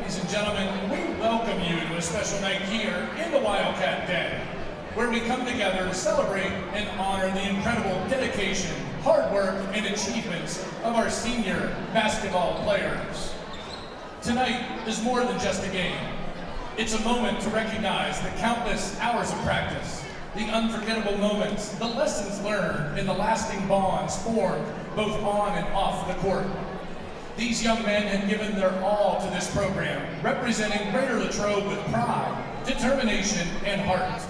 Ladies and gentlemen, we welcome you to a special night here in the Wildcat Den, where we come together to celebrate and honor the incredible dedication, hard work, and achievements of our senior basketball players. Tonight is more than just a game. It's a moment to recognize the countless hours of practice, the unforgettable moments, the lessons learned, and the lasting bonds formed both on and off the court. These young men have given their all to this program, representing Greater Latrobe with pride, determination, and heart.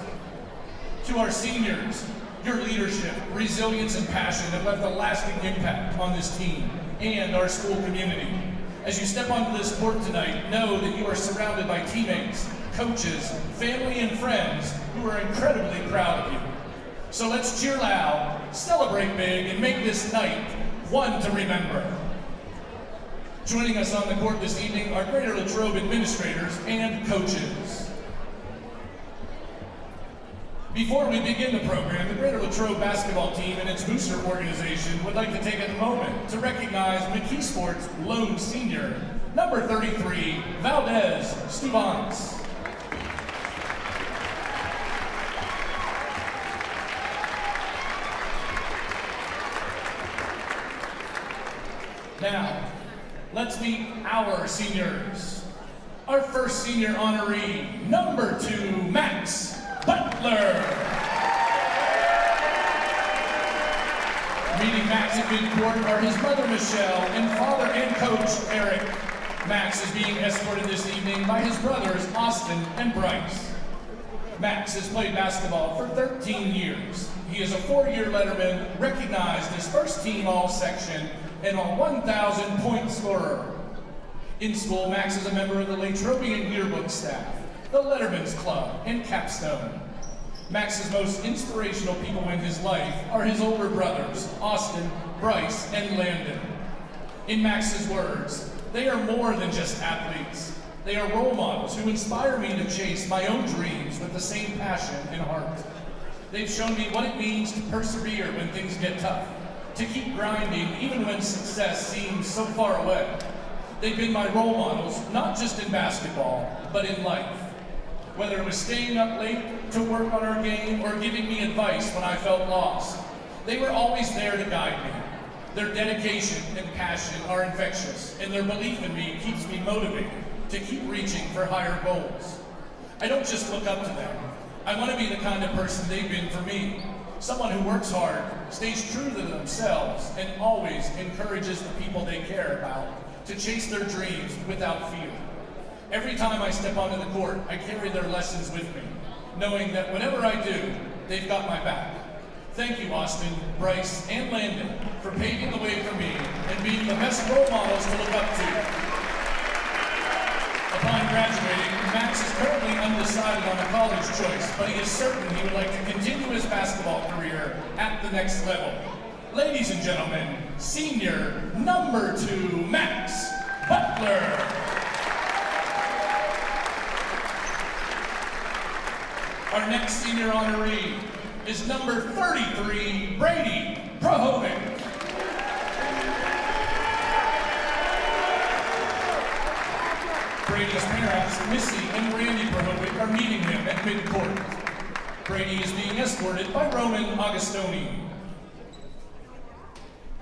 To our seniors, your leadership, resilience, and passion have left a lasting impact on this team and our school community. As you step onto this court tonight, know that you are surrounded by teammates, coaches, family, and friends who are incredibly proud of you. So let's cheer loud, celebrate big, and make this night one to remember. Joining us on the court this evening are Greater Latrobe administrators and coaches. Before we begin the program, the Greater Latrobe basketball team and its booster organization would like to take a moment to recognize McKeesport's lone senior, number 33, Valdez Stuvans. Now, let's meet our seniors. Our first senior honoree, number 2, Max Butler. Meeting Max at midcourt are his mother, Michelle, and father and coach, Eric. Max is being escorted this evening by his brothers, Austin and Bryce. Max has played basketball for 13 years. He is a 4-year letterman, recognized as first team all-section, and a 1,000-point scorer. In school, Max is a member of the Latrobian yearbook staff, the Letterman's Club, and Capstone. Max's most inspirational people in his life are his older brothers, Austin, Bryce, and Landon. In Max's words, they are more than just athletes. They are role models who inspire me to chase my own dreams with the same passion and heart. They've shown me what it means to persevere when things get tough, to keep grinding even when success seems so far away. They've been my role models, not just in basketball, but in life. Whether it was staying up late to work on our game or giving me advice when I felt lost, they were always there to guide me. Their dedication and passion are infectious, and their belief in me keeps me motivated to keep reaching for higher goals. I don't just look up to them. I want to be the kind of person they've been for me. Someone who works hard, stays true to themselves, and always encourages the people they care about to chase their dreams without fear. Every time I step onto the court, I carry their lessons with me, knowing that whatever I do, they've got my back. Thank you, Austin, Bryce, and Landon, for paving the way for me and being the best role models to look up to. Upon graduating, Max is currently undecided on a college choice, but he is certain he would like to continue his basketball career at the next level. Ladies and gentlemen, senior number 2, Max Butler. Our next senior honoree is number 33, Brady Prohovic. Brady's parents, Missy and Randy Prohovic, are meeting him at midcourt. Brady is being escorted by Roman Augustoni.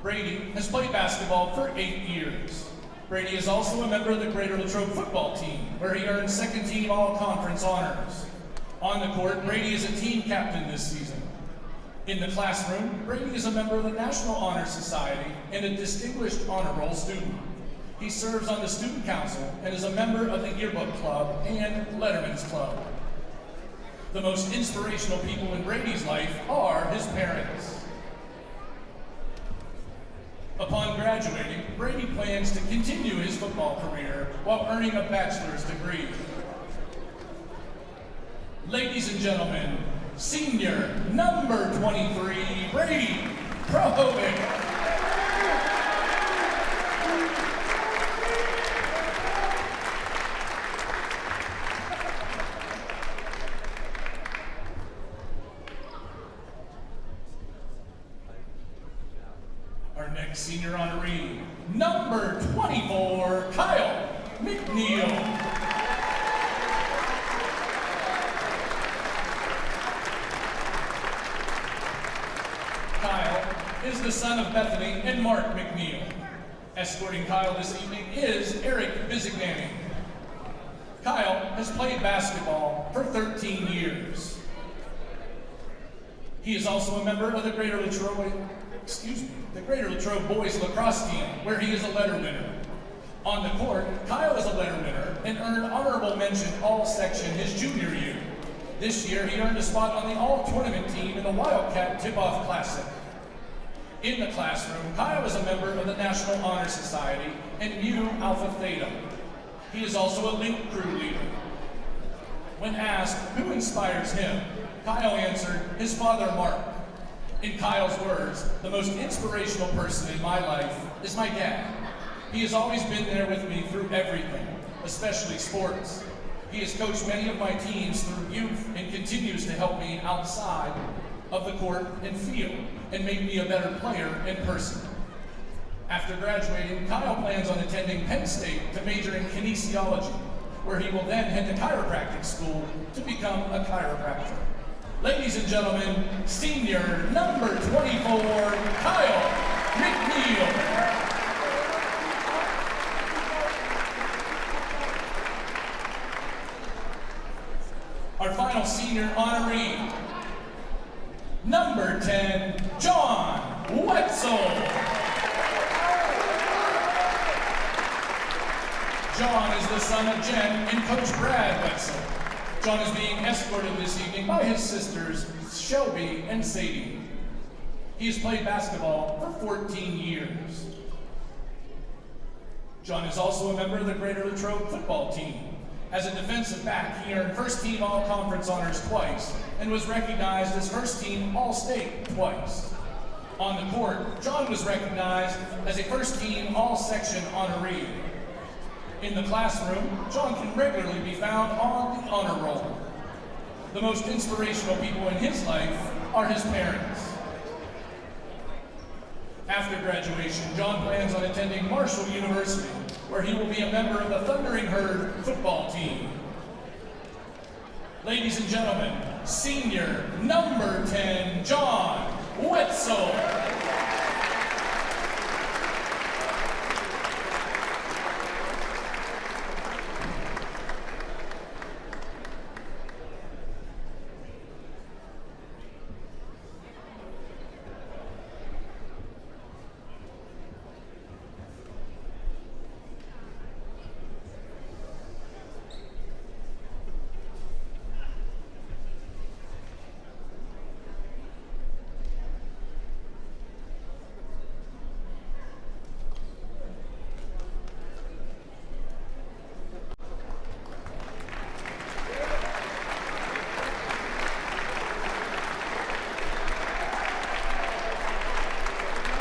Brady has played basketball for 8 years. Brady is also a member of the Greater Latrobe football team, where he earned second-team all-conference honors. On the court, Brady is a team captain this season. In the classroom, Brady is a member of the National Honor Society and a distinguished honor roll student. He serves on the student council and is a member of the yearbook club and Letterman's Club. The most inspirational people in Brady's life are his parents. Upon graduating, Brady plans to continue his football career while earning a bachelor's degree. Ladies and gentlemen, senior number 23, Brady Prohovic. Our next senior honoree, number 24, Kyle McNeil. is the son of Bethany and Mark McNeil. Escorting Kyle this evening is Eric Bizignani. Kyle has played basketball for 13 years. He is also a member of the Greater Latrobe Boys Lacrosse Team, where he is a letter winner. On the court, Kyle is a letter winner and earned honorable mention all-section his junior year. This year, he earned a spot on the all-tournament team in the Wildcat Tip-Off Classic. In the classroom, Kyle is a member of the National Honor Society and Mu Alpha Theta. He is also a Link Crew leader. When asked who inspires him, Kyle answered his father, Mark. In Kyle's words, the most inspirational person in my life is my dad. He has always been there with me through everything, especially sports. He has coached many of my teams through youth and continues to help me outside of the court and field and make me a better player and person. After graduating, Kyle plans on attending Penn State to major in kinesiology, where he will then head to chiropractic school to become a chiropractor. Ladies and gentlemen, senior number 24, Kyle McNeil. Our final senior honoree, number 10, John Wetzel. John is the son of Jen and Coach Brad Wetzel. John is being escorted this evening by his sisters, Shelby and Sadie. He has played basketball for 14 years. John is also a member of the Greater Latrobe football team. As a defensive back, he earned first-team all-conference honors twice and was recognized as first-team all-state twice. On the court, John was recognized as a first-team all-section honoree. In the classroom, John can regularly be found on the honor roll. The most inspirational people in his life are his parents. After graduation, John plans on attending Marshall University, where he will be a member of the Thundering Herd football team. Ladies and gentlemen, senior number 10, John Wetzel.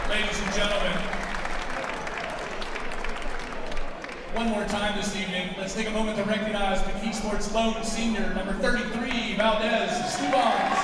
Ladies and gentlemen, one more time this evening, let's take a moment to recognize McKeesport's lone senior, number 33, Valdez Stubans.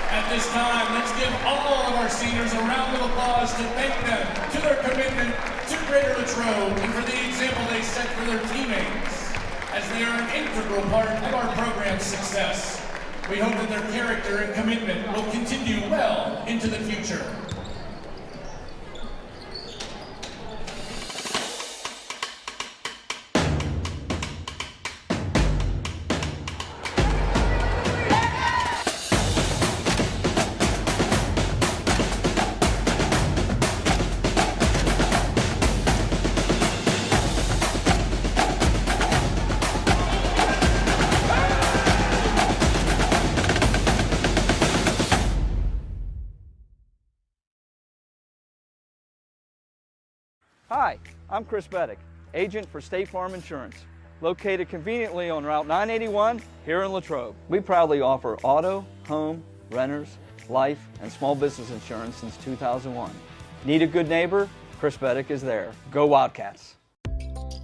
At this time, let's give all of our seniors a round of applause to thank them to their commitment to Greater Latrobe and for the example they set for their teammates, as they are an integral part of our program's success. We hope that their character and commitment will continue well into the future. Hi, I'm Chris Beddick, agent for State Farm Insurance, located conveniently on Route 981 here in Latrobe. We proudly offer auto, home, renters, life, and small business insurance since 2001. Need a good neighbor? Chris Beddick is there. Go Wildcats!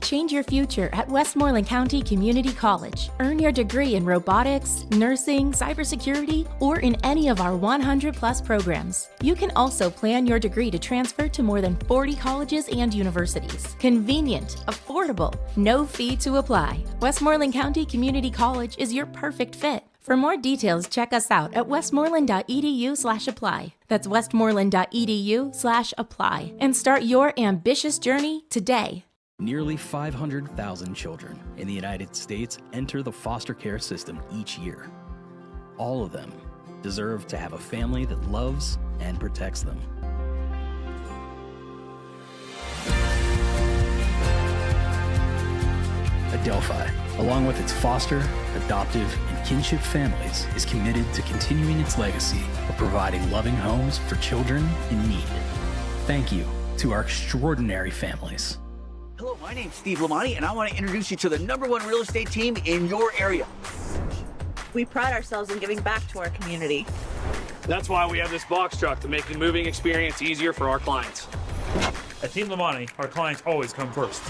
Change your future at Westmoreland County Community College. Earn your degree in robotics, nursing, cybersecurity, or in any of our 100-plus programs. You can also plan your degree to transfer to more than 40 colleges and universities. Convenient, affordable, no fee to apply. Westmoreland County Community College is your perfect fit. For more details, check us out at westmoreland.edu/apply. That's westmoreland.edu/apply. And start your ambitious journey today. Nearly 500,000 children in the United States enter the foster care system each year. All of them deserve to have a family that loves and protects them. Adelphi, along with its foster, adoptive, and kinship families, is committed to continuing its legacy of providing loving homes for children in need. Thank you to our extraordinary families. Hello, my name's Steve Lamani, and I want to introduce you to the #1 real estate team in your area. We pride ourselves in giving back to our community. That's why we have this box truck to make the moving experience easier for our clients. At Team Lamani, our clients always come first.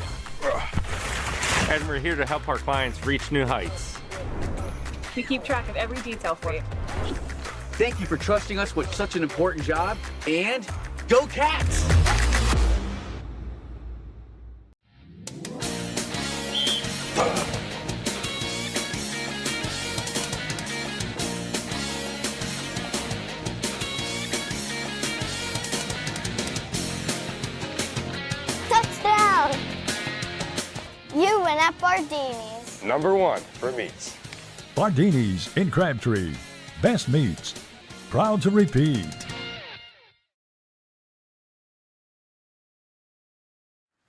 And we're here to help our clients reach new heights. We keep track of every detail for you. Thank you for trusting us with such an important job, and go Cats! Touchdown! You win at Bardini's. #1 for meats. Bardini's in Crabtree. Best meats. Proud to repeat.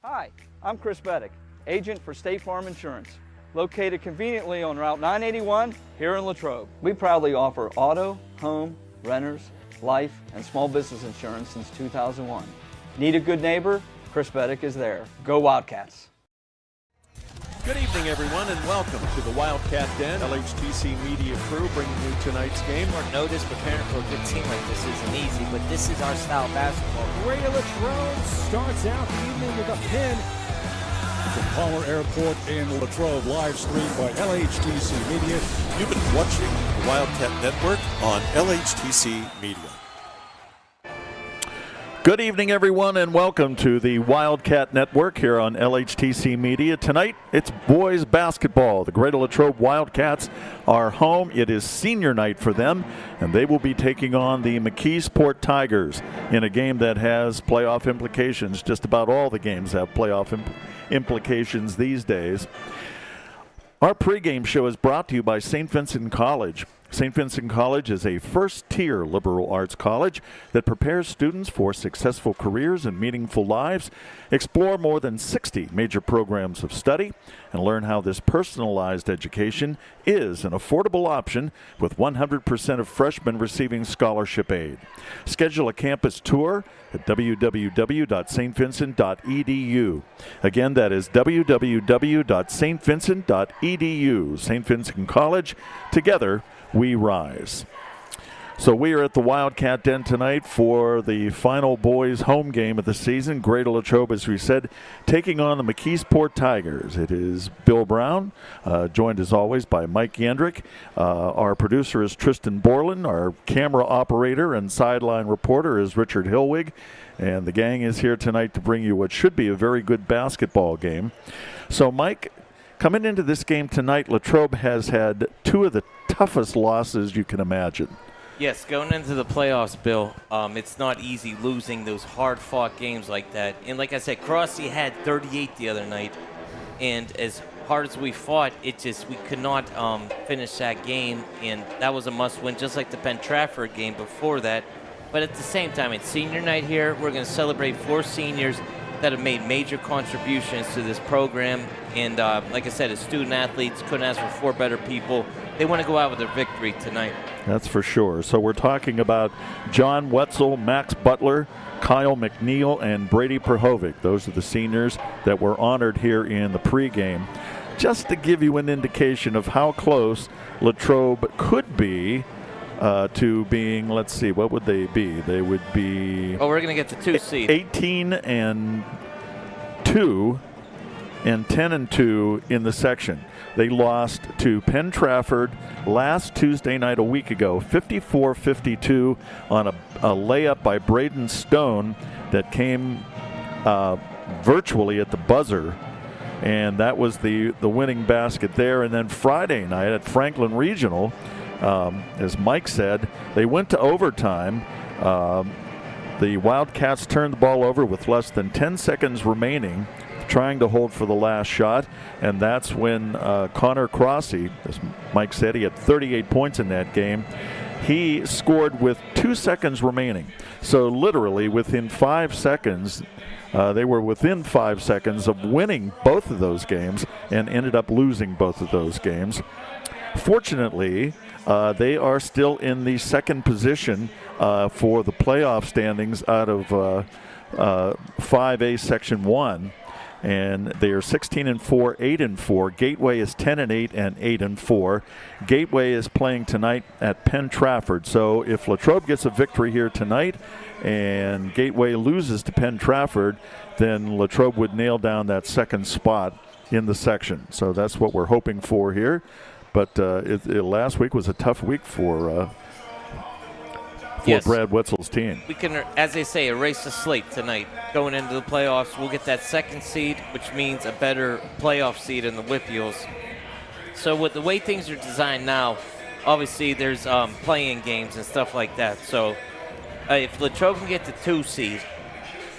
Hi, I'm Chris Beddick, agent for State Farm Insurance, located conveniently on Route 981 here in Latrobe. We proudly offer auto, home, renters, life, and small business insurance since 2001. Need a good neighbor? Chris Beddick is there. Go Wildcats! Good evening, everyone, and welcome to the Wildcat Den. LHTC Media Crew bringing you tonight's game. Short notice, preparing for a good team like this isn't easy, but this is our style of basketball. Radio Latrobe starts out the evening with a pin from Palmer Airport in Latrobe, live streamed by LHTC Media. You've been watching the Wildcat Network on LHTC Media. Good evening, everyone, and welcome to the Wildcat Network here on LHTC Media. Tonight, it's boys basketball. The Greater Latrobe Wildcats are home. It is senior night for them, and they will be taking on the McKeesport Tigers in a game that has playoff implications. Just about all the games have playoff implications these days. Our pregame show is brought to you by St. Vincent College. St. Vincent College is a first-tier liberal arts college that prepares students for successful careers and meaningful lives. Explore more than 60 major programs of study and learn how this personalized education is an affordable option with 100% of freshmen receiving scholarship aid. Schedule a campus tour at www.stvincent.edu. Again, that is www.stvincent.edu. St. Vincent College, together we rise. So we are at the Wildcat Den tonight for the final boys home game of the season. Greater Latrobe, as we said, taking on the McKeesport Tigers. It is Bill Brown, joined as always by Mike Yandrick. Our producer is Tristan Borland. Our camera operator and sideline reporter is Richard Hillwig. And the gang is here tonight to bring you what should be a very good basketball game. So, Mike, coming into this game tonight, Latrobe has had two of the toughest losses you can imagine. Yes, going into the playoffs, Bill, it's not easy losing those hard-fought games like that. And like I said, Crossy had 38 the other night, and as hard as we fought, we could not finish that game, and that was a must-win, just like the Penn Trafford game before that. But at the same time, it's senior night here. We're going to celebrate 4 seniors that have made major contributions to this program. And like I said, as student athletes, couldn't ask for 4 better people. They want to go out with a victory tonight. That's for sure. So we're talking about John Wetzel, Max Butler, Kyle McNeil, and Brady Perhovic. Those are the seniors that were honored here in the pregame. Just to give you an indication of how close Latrobe could be to being, let's see, what would they be? They would be... Oh, we're going to get the 2 seed. 18-2 and 10-2 in the section. They lost to Penn Trafford last Tuesday night a week ago, 54-52 on a layup by Braden Stone that came virtually at the buzzer, and that was the winning basket there. And then Friday night at Franklin Regional, As Mike said, they went to overtime. The Wildcats turned the ball over with less than 10 seconds remaining, trying to hold for the last shot, and that's when Connor Crossy, as Mike said, he had 38 points in that game. He scored with 2 seconds remaining. So literally within 5 seconds, they were within 5 seconds of winning both of those games and ended up losing both of those games. Fortunately, they are still in the second position for the playoff standings out of 5A Section 1. And they are 16-4, 8-4. Gateway is 10-8 and 8-4. Gateway is playing tonight at Penn Trafford. So if Latrobe gets a victory here tonight and Gateway loses to Penn Trafford, then Latrobe would nail down that second spot in the section. So that's what we're hoping for here. But last week was a tough week for Brad Wetzel's team. We can, as they say, erase the slate tonight. Going into the playoffs, we'll get that second seed, which means a better playoff seed in the WPIALs. So with the way things are designed now, obviously there's play-in games and stuff like that. So if Latrobe can get the 2 seed,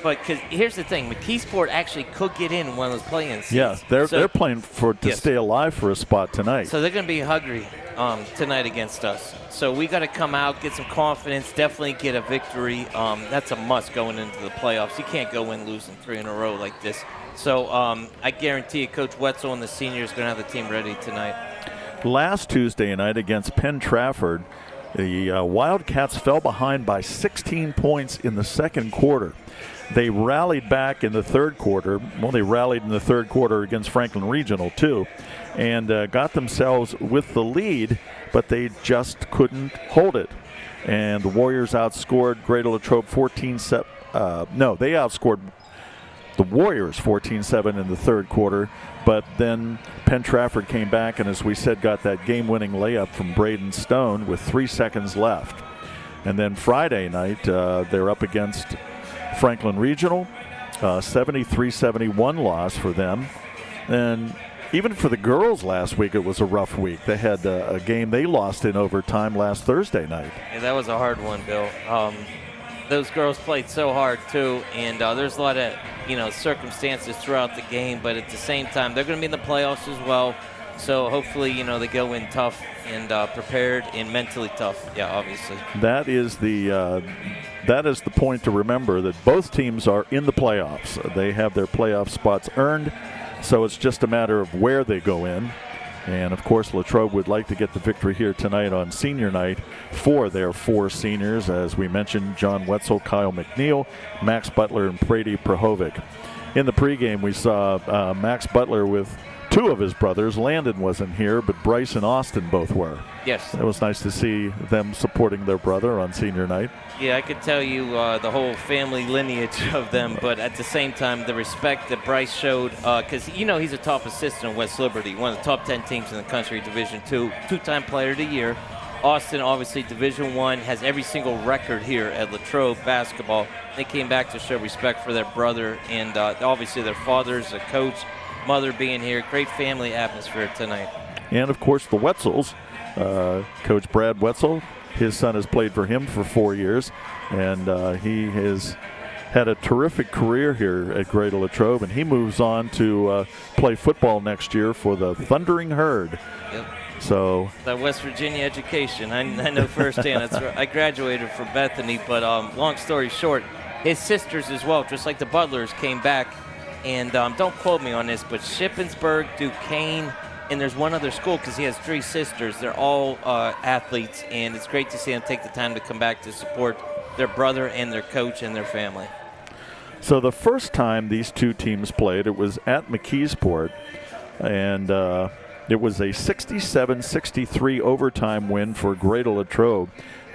but because here's the thing, McKeesport actually could get in one of those play-in seeds. Yeah, they're playing to stay alive for a spot tonight. So they're going to be hungry tonight against us. So we got to come out, get some confidence, definitely get a victory. That's a must going into the playoffs. You can't go in losing 3 in a row like this. So I guarantee you, Coach Wetzel and the seniors are going to have the team ready tonight. Last Tuesday night against Penn Trafford, the Wildcats fell behind by 16 points in the second quarter. They rallied back in the third quarter. Well, they rallied in the third quarter against Franklin Regional, too, and got themselves with the lead, but they just couldn't hold it. And the Warriors outscored Greater Latrobe 14-7. They outscored the Warriors 14-7 in the third quarter, but then Penn Trafford came back and, as we said, got that game-winning layup from Braden Stone with 3 seconds left. And then Friday night, they're up against Franklin Regional, 73-71 loss for them. And even for the girls last week, it was a rough week. They had a game they lost in overtime last Thursday night. Yeah, that was a hard one, Bill. Those girls played so hard, too, and there's a lot of, circumstances throughout the game, but at the same time, they're going to be in the playoffs as well. So hopefully, they go in tough and prepared and mentally tough. Yeah, obviously. That is the point to remember, that both teams are in the playoffs. They have their playoff spots earned, so it's just a matter of where they go in. And, of course, Latrobe would like to get the victory here tonight on senior night for their 4 seniors. As we mentioned, John Wetzel, Kyle McNeil, Max Butler, and Brady Prahovic. In the pregame, we saw Max Butler with 2 of his brothers. Landon wasn't here, but Bryce and Austin both were. Yes. It was nice to see them supporting their brother on senior night. Yeah, I could tell you the whole family lineage of them, but at the same time, the respect that Bryce showed, because he's a top assistant in West Liberty, one of the top 10 teams in the country, Division II, 2-time Player of the Year. Austin, obviously, Division I, has every single record here at Latrobe basketball. They came back to show respect for their brother, and obviously their father's a coach, mother being here. Great family atmosphere tonight. And, of course, the Wetzels. Coach Brad Wetzel, his son has played for him for 4 years, and he has had a terrific career here at Greater Latrobe, and he moves on to play football next year for the Thundering Herd. Yep. So that West Virginia education, I know firsthand. I graduated from Bethany, but long story short, his sisters as well, just like the Butlers, came back, and don't quote me on this, but Shippensburg, Duquesne, and there's one other school because he has 3 sisters. They're all athletes, and it's great to see them take the time to come back to support their brother and their coach and their family. So the first time these 2 teams played, it was at McKeesport, and it was a 67-63 overtime win for Greater Latrobe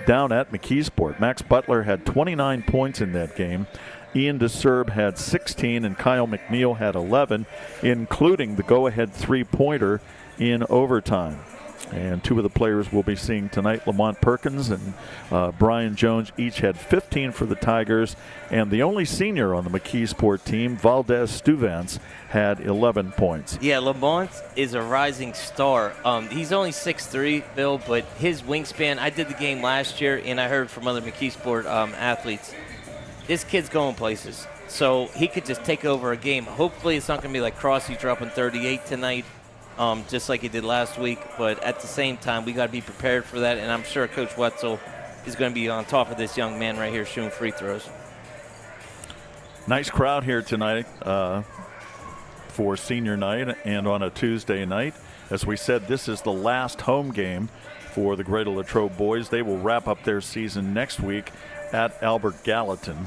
down at McKeesport. Max Butler had 29 points in that game. Ian DeSerb had 16, and Kyle McNeil had 11, including the go-ahead 3-pointer in overtime. And two of the players we'll be seeing tonight, Lamont Perkins and Brian Jones, each had 15 for the Tigers. And the only senior on the McKeesport team, Valdez Stuvance, had 11 points. Yeah, Lamont is a rising star. He's only 6'3", Bill, but his wingspan, I did the game last year, and I heard from other McKeesport athletes, this kid's going places. So he could just take over a game. Hopefully it's not going to be like Crossy dropping 38 tonight, just like he did last week. But at the same time, we got to be prepared for that, and I'm sure Coach Wetzel is going to be on top of this young man right here shooting free throws. Nice crowd here tonight for senior night and on a Tuesday night. As we said, this is the last home game for the Greater Latrobe boys. They will wrap up their season next week at Albert Gallatin.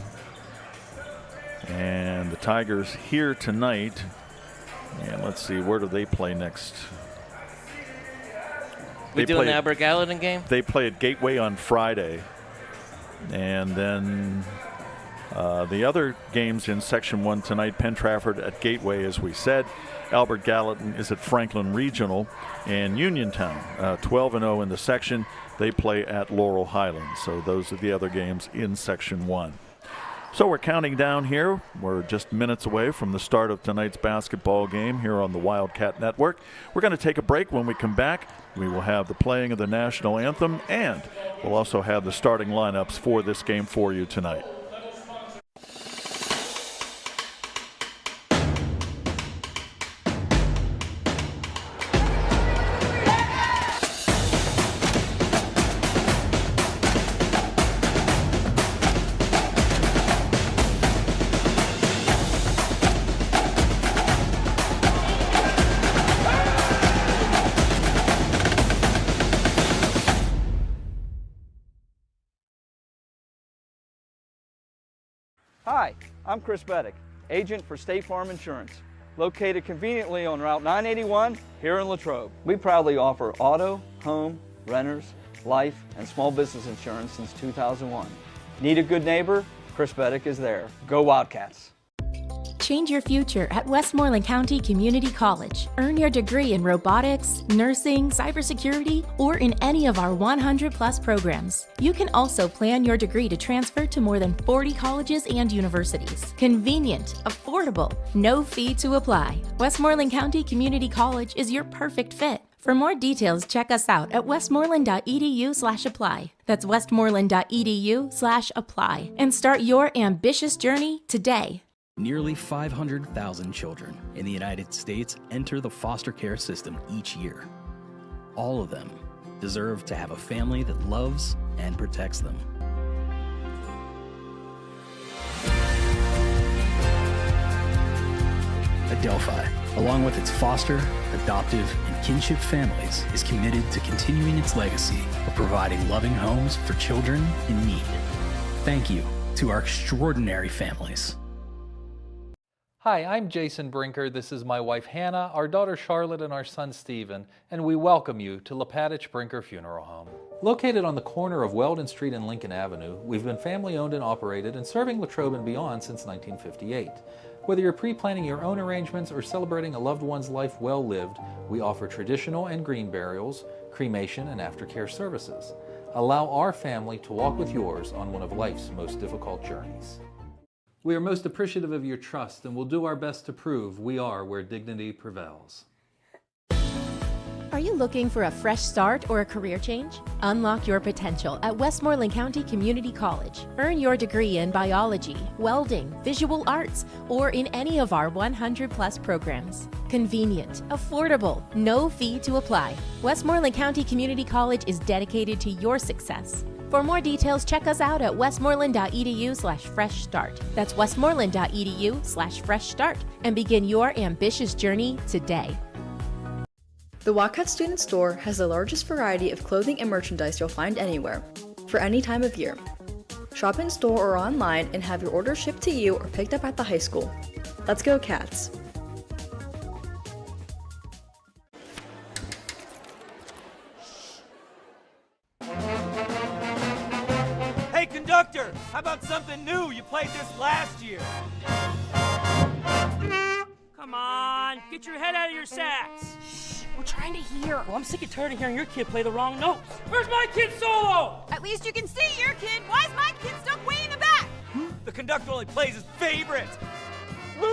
And the Tigers here tonight. And let's see, where do they play next? We do an Albert Gallatin game? They play at Gateway on Friday. And then the other games in Section 1 tonight, Penn Trafford at Gateway, as we said. Albert Gallatin is at Franklin Regional. And Uniontown, 12-0 in the section. They play at Laurel Highlands. So those are the other games in Section 1. So we're counting down here. We're just minutes away from the start of tonight's basketball game here on the Wildcat Network. We're going to take a break. When we come back, we will have the playing of the national anthem, and we'll also have the starting lineups for this game for you tonight. Hi, I'm Chris Beddick, agent for State Farm Insurance, located conveniently on Route 981 here in Latrobe. We proudly offer auto, home, renters, life, and small business insurance since 2001. Need a good neighbor? Chris Beddick is there. Go Wildcats! Change your future at Westmoreland County Community College. Earn your degree in robotics, nursing, cybersecurity, or in any of our 100-plus programs. You can also plan your degree to transfer to more than 40 colleges and universities. Convenient, affordable, no fee to apply. Westmoreland County Community College is your perfect fit. For more details, check us out at westmoreland.edu/apply. That's westmoreland.edu/apply. And start your ambitious journey today. Nearly 500,000 children in the United States enter the foster care system each year. All of them deserve to have a family that loves and protects them. Adelphi, along with its foster, adoptive, and kinship families, is committed to continuing its legacy of providing loving homes for children in need. Thank you to our extraordinary families. Hi, I'm Jason Brinker. This is my wife Hannah, our daughter Charlotte, and our son Stephen, and we welcome you to Lepatich Brinker Funeral Home. Located on the corner of Weldon Street and Lincoln Avenue, we've been family owned and operated and serving Latrobe and beyond since 1958. Whether you're pre-planning your own arrangements or celebrating a loved one's life well lived, we offer traditional and green burials, cremation, and aftercare services. Allow our family to walk with yours on one of life's most difficult journeys. We are most appreciative of your trust and will do our best to prove we are where dignity prevails. Are you looking for a fresh start or a career change? Unlock your potential at Westmoreland County Community College. Earn your degree in biology, welding, visual arts, or in any of our 100-plus programs. Convenient, affordable, no fee to apply. Westmoreland County Community College is dedicated to your success. For more details, check us out at westmoreland.edu/fresh start. That's westmoreland.edu/fresh start and begin your ambitious journey today. The Wildcat Student Store has the largest variety of clothing and merchandise you'll find anywhere, for any time of year. Shop in store or online and have your order shipped to you or picked up at the high school. Let's go Cats! Hey conductor, how about something new? You played this last year. Come Come on, get your head out of your sacks. Shh, we're trying to hear. Well, I'm sick and tired of hearing your kid play the wrong notes. Where's my kid's solo? At least you can see your kid. Why is my kid stuck way in the back? The conductor only plays his favorite. My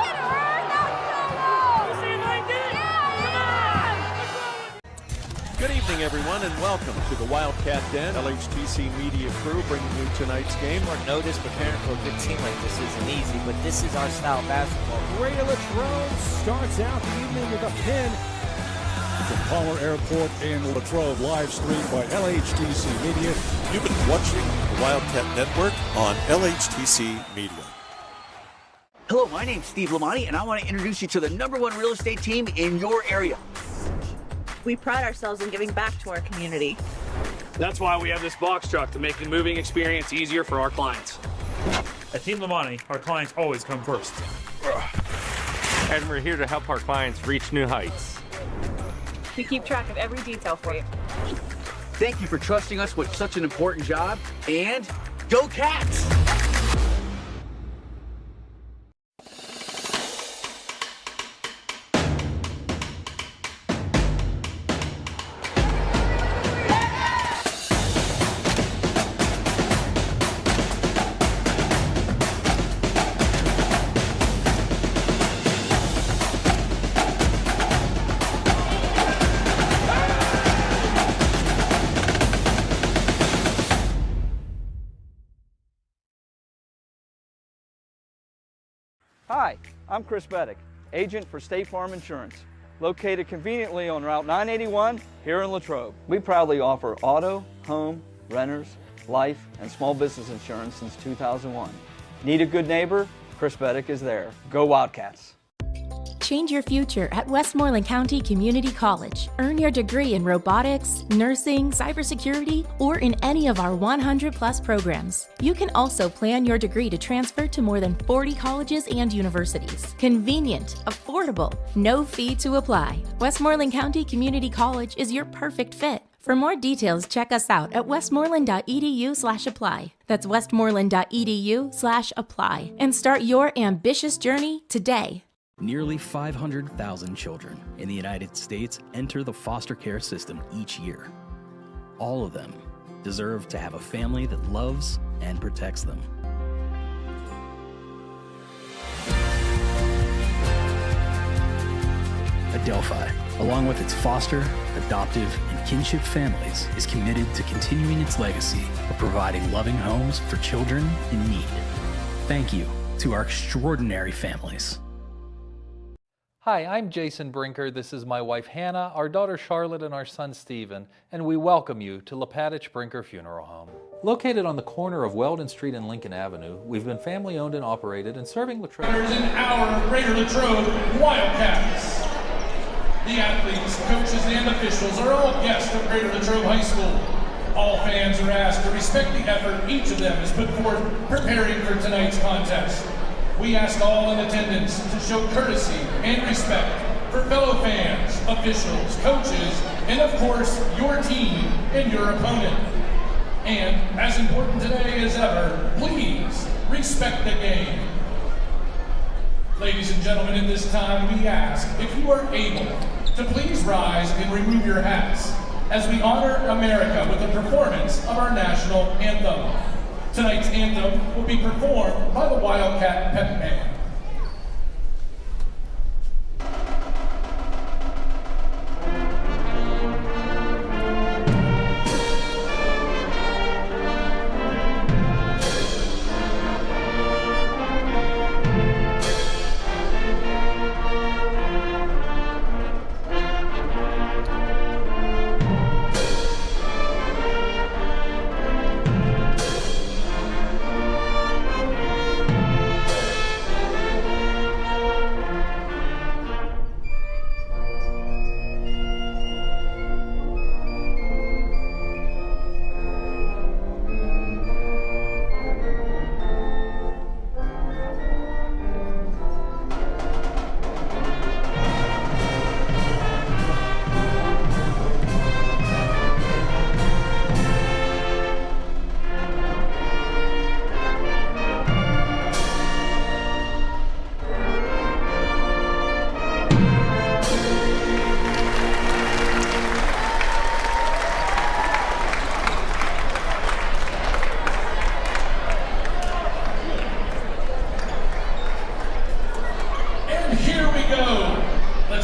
kid heard that solo! You saying I did? Good evening, everyone, and welcome to the Wildcat Den. LHTC Media Crew bringing you tonight's game. Or notice preparing for a good team like this isn't easy, but this is our style of basketball. Greater Latrobe starts out the evening with a pin from Palmer Airport in Latrobe, live streamed by LHTC Media. You've been watching the Wildcat Network on LHTC Media. Hello, my name's Steve Lamani, and I want to introduce you to the #1 real estate team in your area. We pride ourselves in giving back to our community. That's why we have this box truck to make the moving experience easier for our clients. At Team Lamani, our clients always come first. And we're here to help our clients reach new heights. We keep track of every detail for you. Thank you for trusting us with such an important job, and go Cats! Hi, I'm Chris Beddick, agent for State Farm Insurance, located conveniently on Route 981 here in Latrobe. We proudly offer auto, home, renters, life, and small business insurance since 2001. Need a good neighbor? Chris Beddick is there. Go Wildcats! Change your future at Westmoreland County Community College. Earn your degree in robotics, nursing, cybersecurity, or in any of our 100+ programs. You can also plan your degree to transfer to more than 40 colleges and universities. Convenient, affordable, no fee to apply. Westmoreland County Community College is your perfect fit. For more details, check us out at westmoreland.edu/apply. That's westmoreland.edu/apply. And start your ambitious journey today. Nearly 500,000 children in the United States enter the foster care system each year. All of them deserve to have a family that loves and protects them. Adelphi, along with its foster, adoptive, and kinship families, is committed to continuing its legacy of providing loving homes for children in need. Thank you to our extraordinary families. Hi, I'm Jason Brinker. This is my wife Hannah, our daughter Charlotte, and our son Stephen, and we welcome you to Latrobe Brinker Funeral Home. Located on the corner of Weldon Street and Lincoln Avenue, we've been family owned and operated and serving Latrobe. In our Greater Latrobe Wildcats. The athletes, coaches, and officials are all guests of Greater Latrobe High School. All fans are asked to respect the effort each of them has put forth preparing for tonight's contest. We ask all in attendance to show courtesy and respect for fellow fans, officials, coaches, and of course, your team and your opponent. And as important today as ever, please respect the game. Ladies and gentlemen, in this time we ask if you are able to please rise and remove your hats as we honor America with a performance of our national anthem. Tonight's anthem will be performed by the Wildcat Pep Band.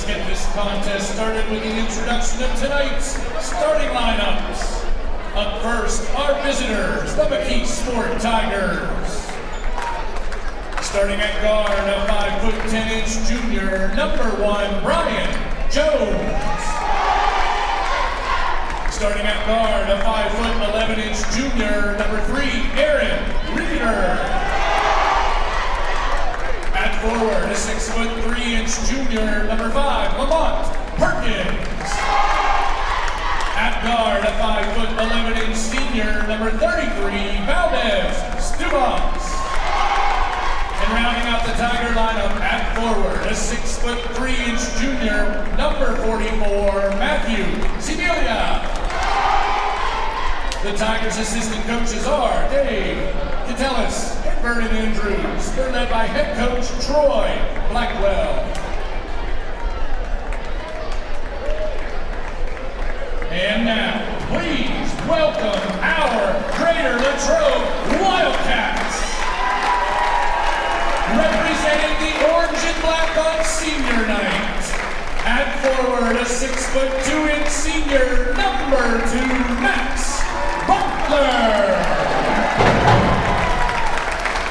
Let's get this contest started with the introduction of tonight's starting lineups. Up first, our visitors, the McKeesport Tigers. Starting at guard, a 5'10" junior, number 1, Brian Jones. Starting at guard, a 5'11" junior, number 3, Aaron Reeder. At forward, a 6'3" junior, number 5, Lamont Perkins. At guard, a 5'11" senior, number 33, Valdez Stubas. And rounding out the Tiger lineup at forward, a 6'3" junior, number 44, Matthew Sibilia. The Tigers' assistant coaches are Dave Catellis and Vernon Andrews. They're led by head coach Troy Blackwell. And now, please welcome our Greater Latrobe Wildcats. Representing the orange and black on senior night. At forward, a 6'2" senior, number 2, Max Butler.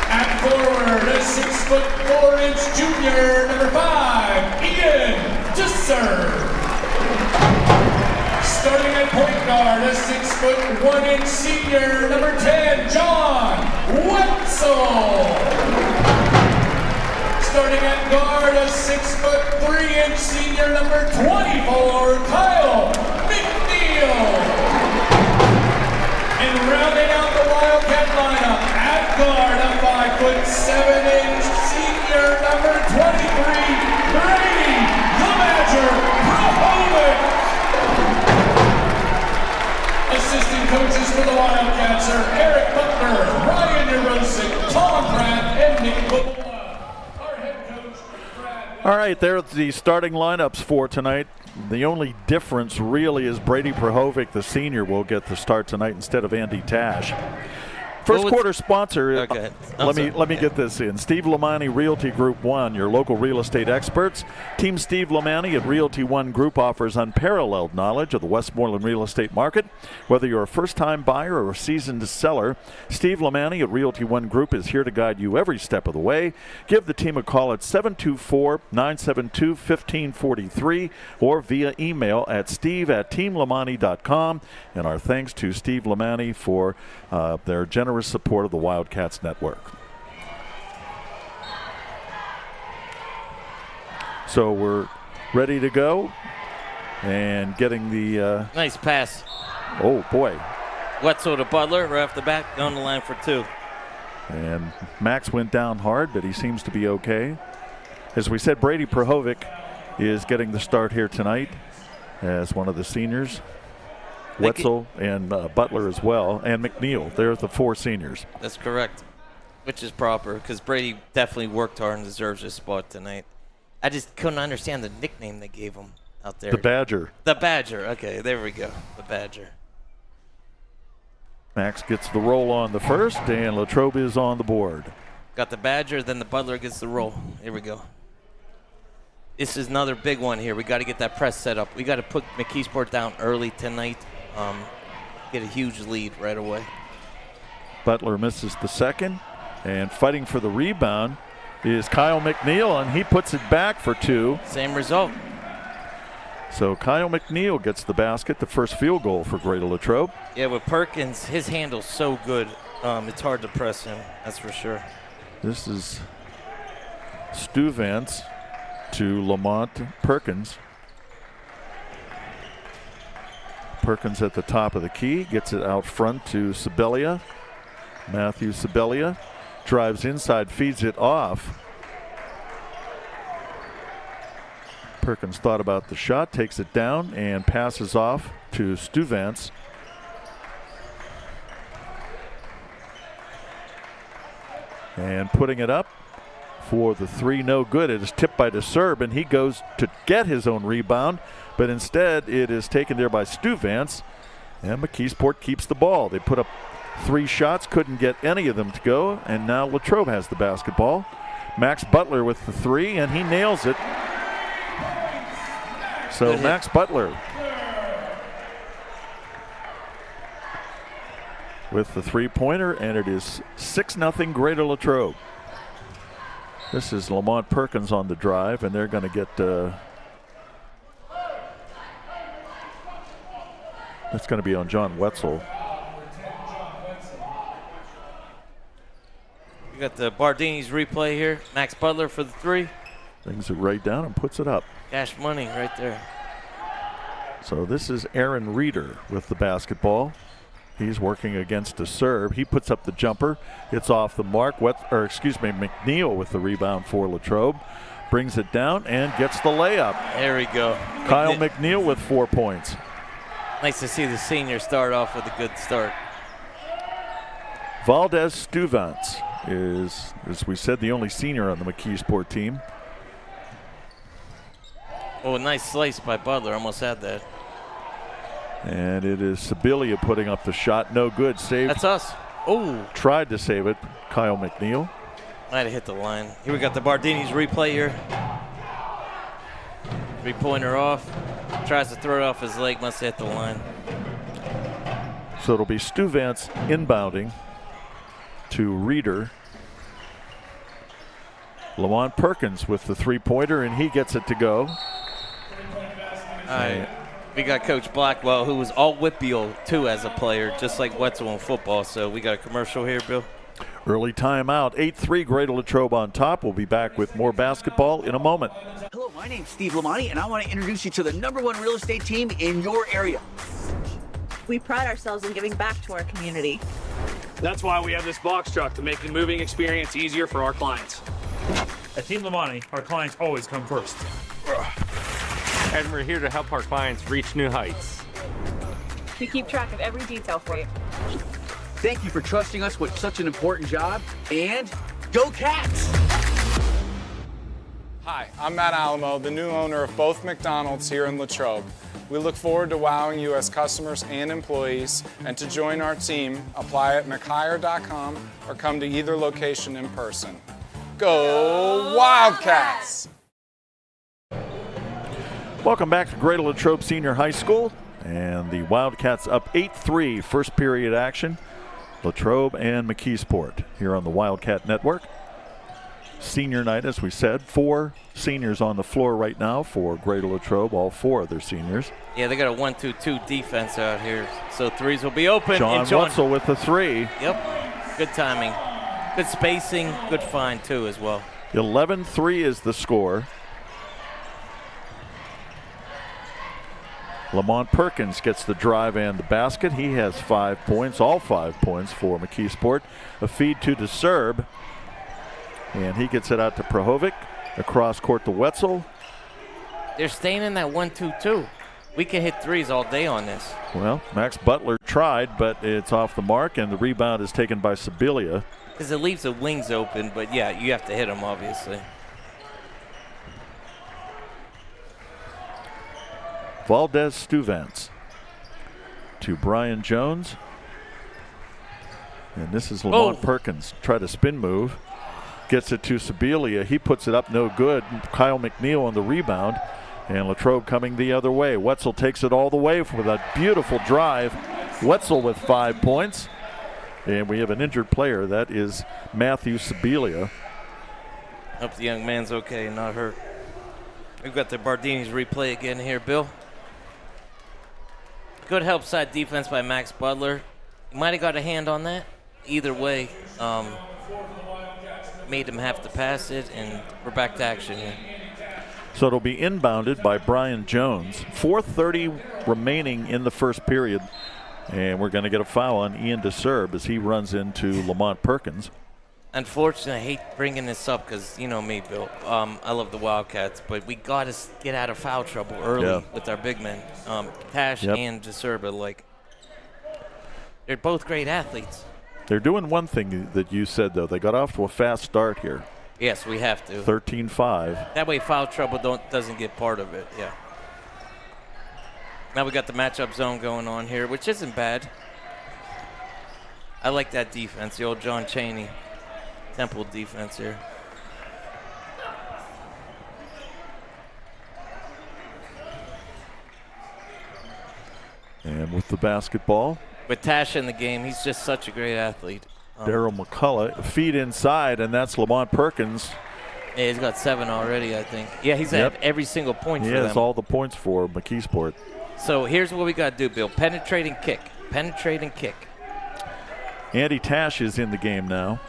At forward, a 6'4" junior, number 5, Ian Disser. Starting at point guard, a 6'1" senior, number 10, John Wetzel. Starting at guard, a 6'3" senior, number 24, Kyle McNeil. And rounding out the Wildcat lineup, at guard, a 5'7" senior, number 23, Brady the Badger Prohovic. Assistant coaches for the Wildcats are Eric Butler, Ryan Urosic, Tom Pratt, and Nick Bubble. All right, there's the starting lineups for tonight. The only difference really is Brady Prohovic, the senior, will get the start tonight instead of Andy Tash. First quarter sponsor, let me get this in. Steve Lamani Realty Group 1, your local real estate experts. Team Steve Lamani at Realty 1 Group offers unparalleled knowledge of the Westmoreland real estate market. Whether you're a first-time buyer or a seasoned seller, Steve Lamani at Realty 1 Group is here to guide you every step of the way. Give the team a call at 724-972-1543 or via email at steve@teamlamani.com. And our thanks to Steve Lamani for their generous support of the Wildcats Network. So we're ready to go and getting the nice pass. Oh boy. Wetzel to Butler right off the bat, on the line for 2. And Max went down hard, but he seems to be okay. As we said, Brady Prohovic is getting the start here tonight as one of the seniors. Wetzel and Butler as well, and McNeil. They're the 4 seniors. That's correct, which is proper because Brady definitely worked hard and deserves his spot tonight. I just couldn't understand the nickname they gave him out there. The Badger. The Badger. Okay, there we go. The Badger. Max gets the roll on the first, and Latrobe is on the board. Got the Badger, then the Butler gets the roll. Here we go. This is another big one here. We got to get that press set up. We got to put McKeesport down early tonight. Get a huge lead right away. Butler misses the second, and fighting for the rebound is Kyle McNeil, and he puts it back for 2. Same result. So Kyle McNeil gets the basket, the first field goal for Greater Latrobe. Yeah, with Perkins, his handle's so good. It's hard to press him, that's for sure. This is Stu Vance to Lamont Perkins. Perkins at the top of the key, gets it out front to Sibilia. Matthew Sibilia drives inside, feeds it off. Perkins thought about the shot, takes it down, and passes off to Stu Vance. And putting it up for the 3, no good. It is tipped by DeSerb, and he goes to get his own rebound, but instead it is taken there by Stu Vance, and McKeesport keeps the ball. They put up 3 shots, couldn't get any of them to go, and now Latrobe has the basketball. Max Butler with the 3, and he nails it. So Max Butler with the three-pointer, and it is 6-0 Greater Latrobe. This is Lamont Perkins on the drive, and they're going to get that's going to be on John Wetzel. We got the Bardini's replay here. Max Butler for the three. Brings it right down and puts it up. Cash money right there. So this is Aaron Reeder with the basketball. He's working against a serve. He puts up the jumper. It's off the mark. McNeil with the rebound for Latrobe. Brings it down and gets the layup. There we go. Kyle McNeil with 4 points. Nice to see the senior start off with a good start. Valdez Stuvance is, as we said, the only senior on the McKeesport team. Oh, a nice slice by Butler. Almost had that. And it is Sibilia putting up the shot. No good. Saved. That's us. Oh. Tried to save it. Kyle McNeil. Might have hit the line. Here we got the Bardini's replay here. Three-pointer off. Tries to throw it off his leg. Must have hit the line. So it'll be Stuvance inbounding to Reeder. Lamont Perkins with the three-pointer, and he gets it to go. All right. We got Coach Blackwell, who was all WPIAL too as a player, just like Wetzel in football. So we got a commercial here, Bill. Early timeout. 8-3 Greater Latrobe on top. We'll be back with more basketball in a moment. Hello, my name's Steve Lamani, and I want to introduce you to the #1 real estate team in your area. We pride ourselves in giving back to our community. That's why we have this box truck to make the moving experience easier for our clients. At Team Lamani, our clients always come first. And we're here to help our clients reach new heights. We keep track of every detail for you. Thank you for trusting us with such an important job, and go Cats! Hi, I'm Matt Alamo, the new owner of both McDonald's here in Latrobe. We look forward to wowing you as customers and employees, and to join our team, apply at mchire.com or come to either location in person. Go Wildcats! Welcome back to Greater Latrobe Senior High School, and the Wildcats up 8-3 first period action. Latrobe and McKeesport here on the Wildcat Network. Senior night, as we said, 4 seniors on the floor right now for Greater Latrobe, all 4 of their seniors. Yeah, they got a 1-2-2 defense out here, so threes will be open. John Wetzel with the 3. Yep, good timing. Good spacing, good find too as well. 11-3 is the score. Lamont Perkins gets the drive and the basket. He has 5 points, all 5 points for McKeesport. A feed to DeSerb, and he gets it out to Prahovic. Across court to Wetzel. They're staying in that 1-2-2. We can hit threes all day on this. Well, Max Butler tried, but it's off the mark, and the rebound is taken by Sibilia. Because it leaves the wings open, but yeah, you have to hit them, obviously. Valdez Stuvance to Brian Jones. And this is Lamont Perkins. Try to spin move. Gets it to Sibilia. He puts it up, no good. Kyle McNeil on the rebound. And Latrobe coming the other way. Wetzel takes it all the way with a beautiful drive. Wetzel with 5 points. And we have an injured player. That is Matthew Sibilia. Hope the young man's okay and not hurt. We've got the Bardini's replay again here, Bill. Good help side defense by Max Butler. He might have got a hand on that. Either way, made him have to pass it, and we're back to action here. So it'll be inbounded by Brian Jones. 4:30 remaining in the first period. And we're going to get a foul on Ian DeSerb as he runs into Lamont Perkins. Unfortunately, I hate bringing this up because you know me, Bill. I love the Wildcats, but we got to get out of foul trouble early with our big men. Tash and DeSerb, like, they're both great athletes. They're doing one thing that you said, though. They got off to a fast start here. Yes, we have to. 13-5. That way foul trouble doesn't get part of it, yeah. Now we got the matchup zone going on here, which isn't bad. I like that defense, the old John Chaney Temple defense here. And with the basketball, with Tash in the game, he's just such a great athlete. Daryl McCullough, feed inside, and that's Lamont Perkins. Yeah, he's got 7 already, I think. Yeah, he's had every single point for them. He has all the points for McKeesport. So here's what we got to do, Bill. Penetrate and kick. Penetrate and kick. Andy Tash is in the game now.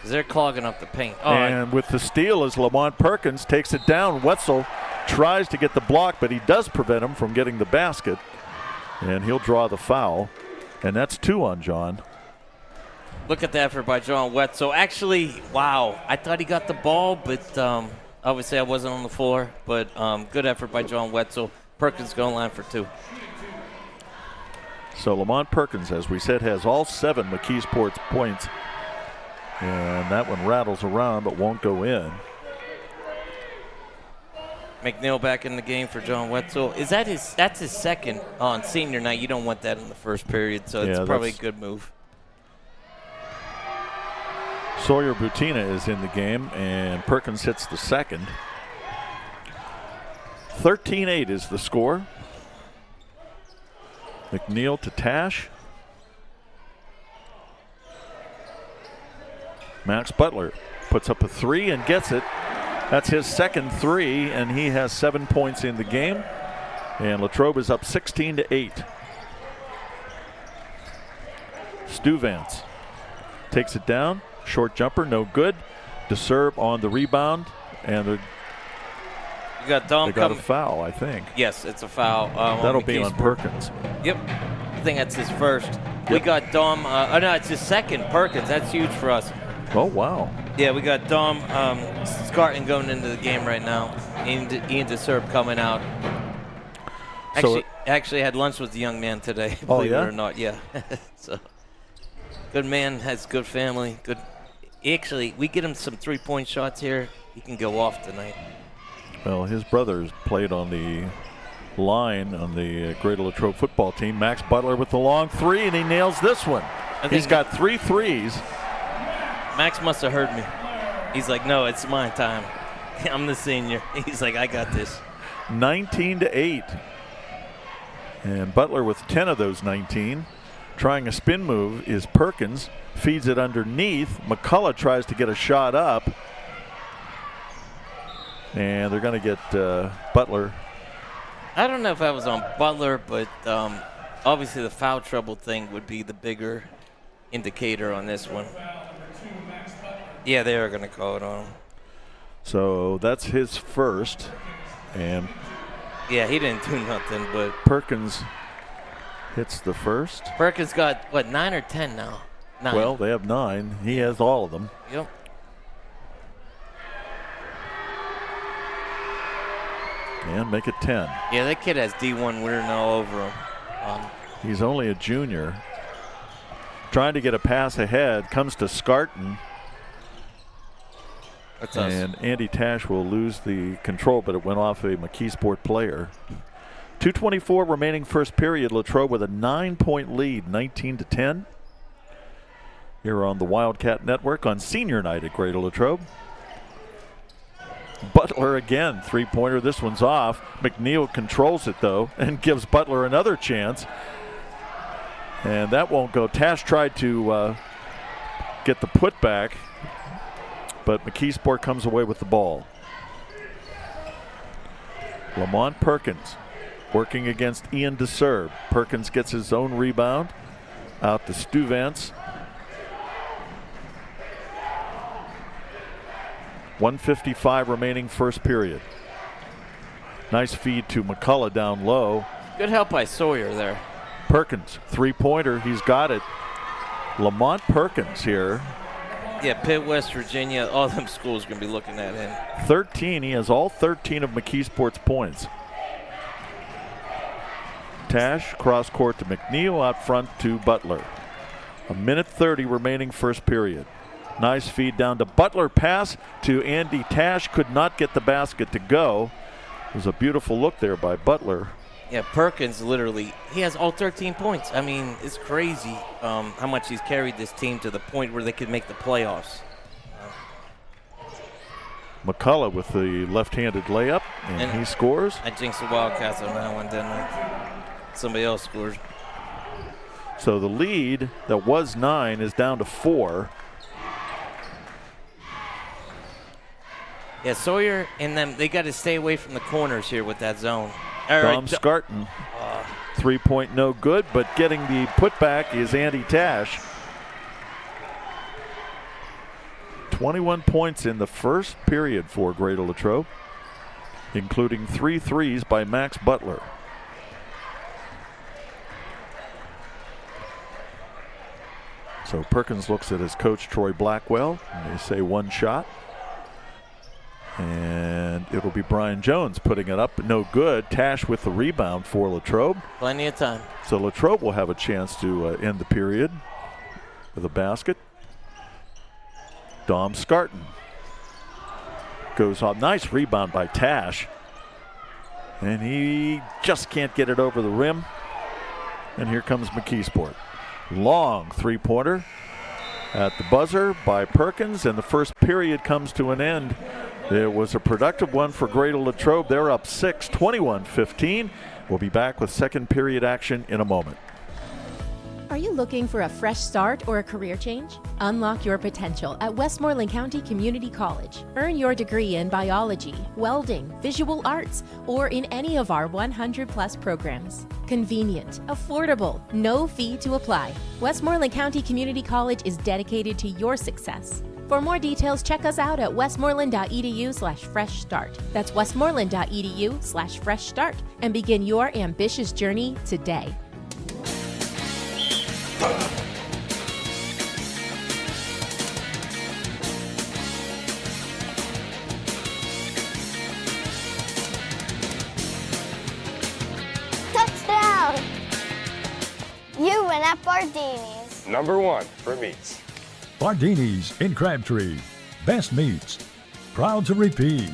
They're clogging up the paint. And with the steal is Lamont Perkins, takes it down. Wetzel tries to get the block, but he does prevent him from getting the basket. And he'll draw the foul. And that's 2 on John. Look at the effort by John Wetzel. Actually, wow. I thought he got the ball, but obviously I wasn't on the floor. But good effort by John Wetzel. Perkins going line for 2. So Lamont Perkins, as we said, has all 7 McKeesport's points. And that one rattles around but won't go in. McNeil back in the game for John Wetzel. That's his second on senior night. You don't want that in the first period, so it's probably a good move. Sawyer Butina is in the game, and Perkins hits the second. 13-8 is the score. McNeil to Tash. Max Butler puts up a 3 and gets it. That's his second 3, and he has 7 points in the game. And Latrobe is up 16-8. Stu Vance takes it down. Short jumper, no good. DeSerb on the rebound, and you got Dom they got a foul, I think. Yes, it's a foul. That'll be on Perkins. Yep. I think that's his first. Yep. We got Dom. No, it's his second, Perkins. That's huge for us. Oh, wow. Yeah, we got Dom Scarton going into the game right now. Ian DeSerb coming out. Actually had lunch with the young man today, believe it or not. Yeah. So, good man, has good family. Good. Actually, we get him some 3-point shots here. He can go off tonight. Well, his brothers played on the line on the Greater Latrobe football team. Max Butler with the long 3, and he nails this one. He's got 3 threes. Max must have heard me. He's like, no, it's my time. I'm the senior. He's like, I got this. 19-8. And Butler with 10 of those 19. Trying a spin move is Perkins. Feeds it underneath. McCullough tries to get a shot up. And they're going to get Butler. I don't know if that was on Butler, but obviously the foul trouble thing would be the bigger indicator on this one. Yeah, they are going to call it on him. So that's his first. And yeah, he didn't do nothing, but Perkins hits the first. Perkins got, what, 9 or 10 now? 9. Well, they have 9. He has all of them. Yep. And make it 10. Yeah, that kid has D1 wearing all over him. He's only a junior. Trying to get a pass ahead. Comes to Scarton. That's us. And Andy Tash will lose the control, but it went off a McKeesport player. 2:24 remaining first period. Latrobe with a 9-point lead, 19-10. Here on the Wildcat Network on senior night at Greater Latrobe. Butler again, 3-pointer. This one's off. McNeil controls it, though, and gives Butler another chance. And that won't go. Tash tried to get the putback, but McKeesport comes away with the ball. Lamont Perkins working against Ian DeSerb. Perkins gets his own rebound. Out to Stu Vance. 1:55 remaining first period. Nice feed to McCullough down low. Good help by Sawyer there. Perkins, 3-pointer, he's got it. Lamont Perkins here. Yeah, Pitt, West Virginia, all them schools are going to be looking at him. 13, he has all 13 of McKeesport's points. Tash, cross court to McNeil, out front to Butler. 1:30 remaining first period. Nice feed down to Butler, pass to Andy Tash, could not get the basket to go. It was a beautiful look there by Butler. Yeah, Perkins literally, he has all 13 points. I mean, it's crazy how much he's carried this team to the point where they could make the playoffs. McCullough with the left-handed layup, and he scores. I jinxed the Wildcats on that one, didn't I? Somebody else scored. So the lead that was 9 is down to 4. Yeah, Sawyer and them, they got to stay away from the corners here with that zone. Dom Scarton, 3-point no good, but getting the putback is Andy Tash. 21 points in the first period for Greater Latrobe, including 3 threes by Max Butler. So Perkins looks at his coach, Troy Blackwell, and they say 1 shot. And it'll be Brian Jones putting it up, but no good. Tash with the rebound for Latrobe. Plenty of time. So Latrobe will have a chance to end the period with a basket. Dom Scarton goes off. Nice rebound by Tash. And he just can't get it over the rim. And here comes McKeesport. Long three-pointer at the buzzer by Perkins, and the first period comes to an end. It was a productive one for Greater Latrobe. They're up 6, 21-15. We'll be back with second period action in a moment. Are you looking for a fresh start or a career change? Unlock your potential at Westmoreland County Community College. Earn your degree in biology, welding, visual arts, or in any of our 100+ programs. Convenient, affordable, no fee to apply. Westmoreland County Community College is dedicated to your success. For more details, check us out at westmoreland.edu/fresh start. That's westmoreland.edu/fresh start and begin your ambitious journey today. Touchdown! You win at Bardini's. Number 1 for meats. Bardini's in Crabtree. Best meats. Proud to repeat.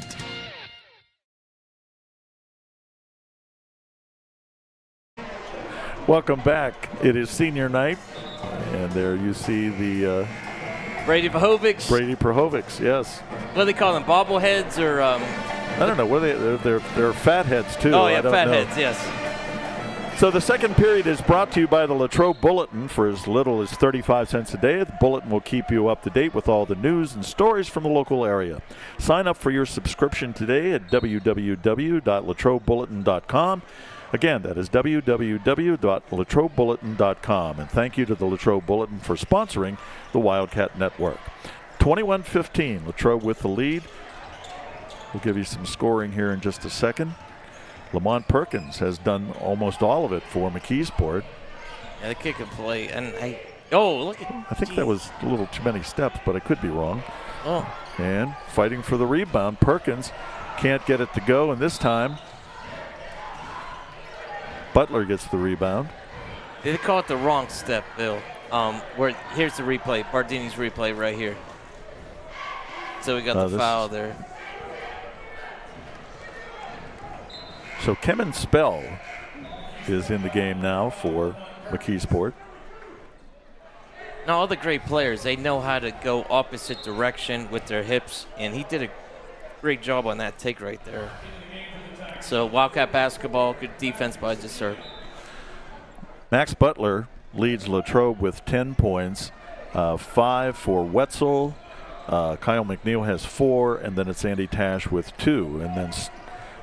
Welcome back. It is senior night, and there you see the Brady Prahovics. Brady Prahovics, yes. What do they call them? Bobbleheads or? I don't know. What are they? They're fat heads too. Oh yeah, fat heads. Yes. So the second period is brought to you by the Latrobe Bulletin. For as little as 35 cents a day, the Bulletin will keep you up to date with all the news and stories from the local area. Sign up for your subscription today at www.latrobebulletin.com. Again, that is www.latrobebulletin.com. And thank you to the Latrobe Bulletin for sponsoring the Wildcat Network. 21-15, Latrobe with the lead. We'll give you some scoring here in just a second. Lamont Perkins has done almost all of it for McKeesport. Yeah, the kick and play. And look at. I think that was a little too many steps, but I could be wrong. Oh. And fighting for the rebound. Perkins can't get it to go, and this time Butler gets the rebound. They call it the wrong step, Bill. Here's the replay, Bardini's replay right here. So we got the foul there. So Kemen Spell is in the game now for McKeesport. Now all the great players, they know how to go opposite direction with their hips, and he did a great job on that take right there. So Wildcat basketball, good defense by Desert. Max Butler leads Latrobe with 10 points, 5 for Wetzel. Kyle McNeil has 4, and then it's Andy Tash with 2. And then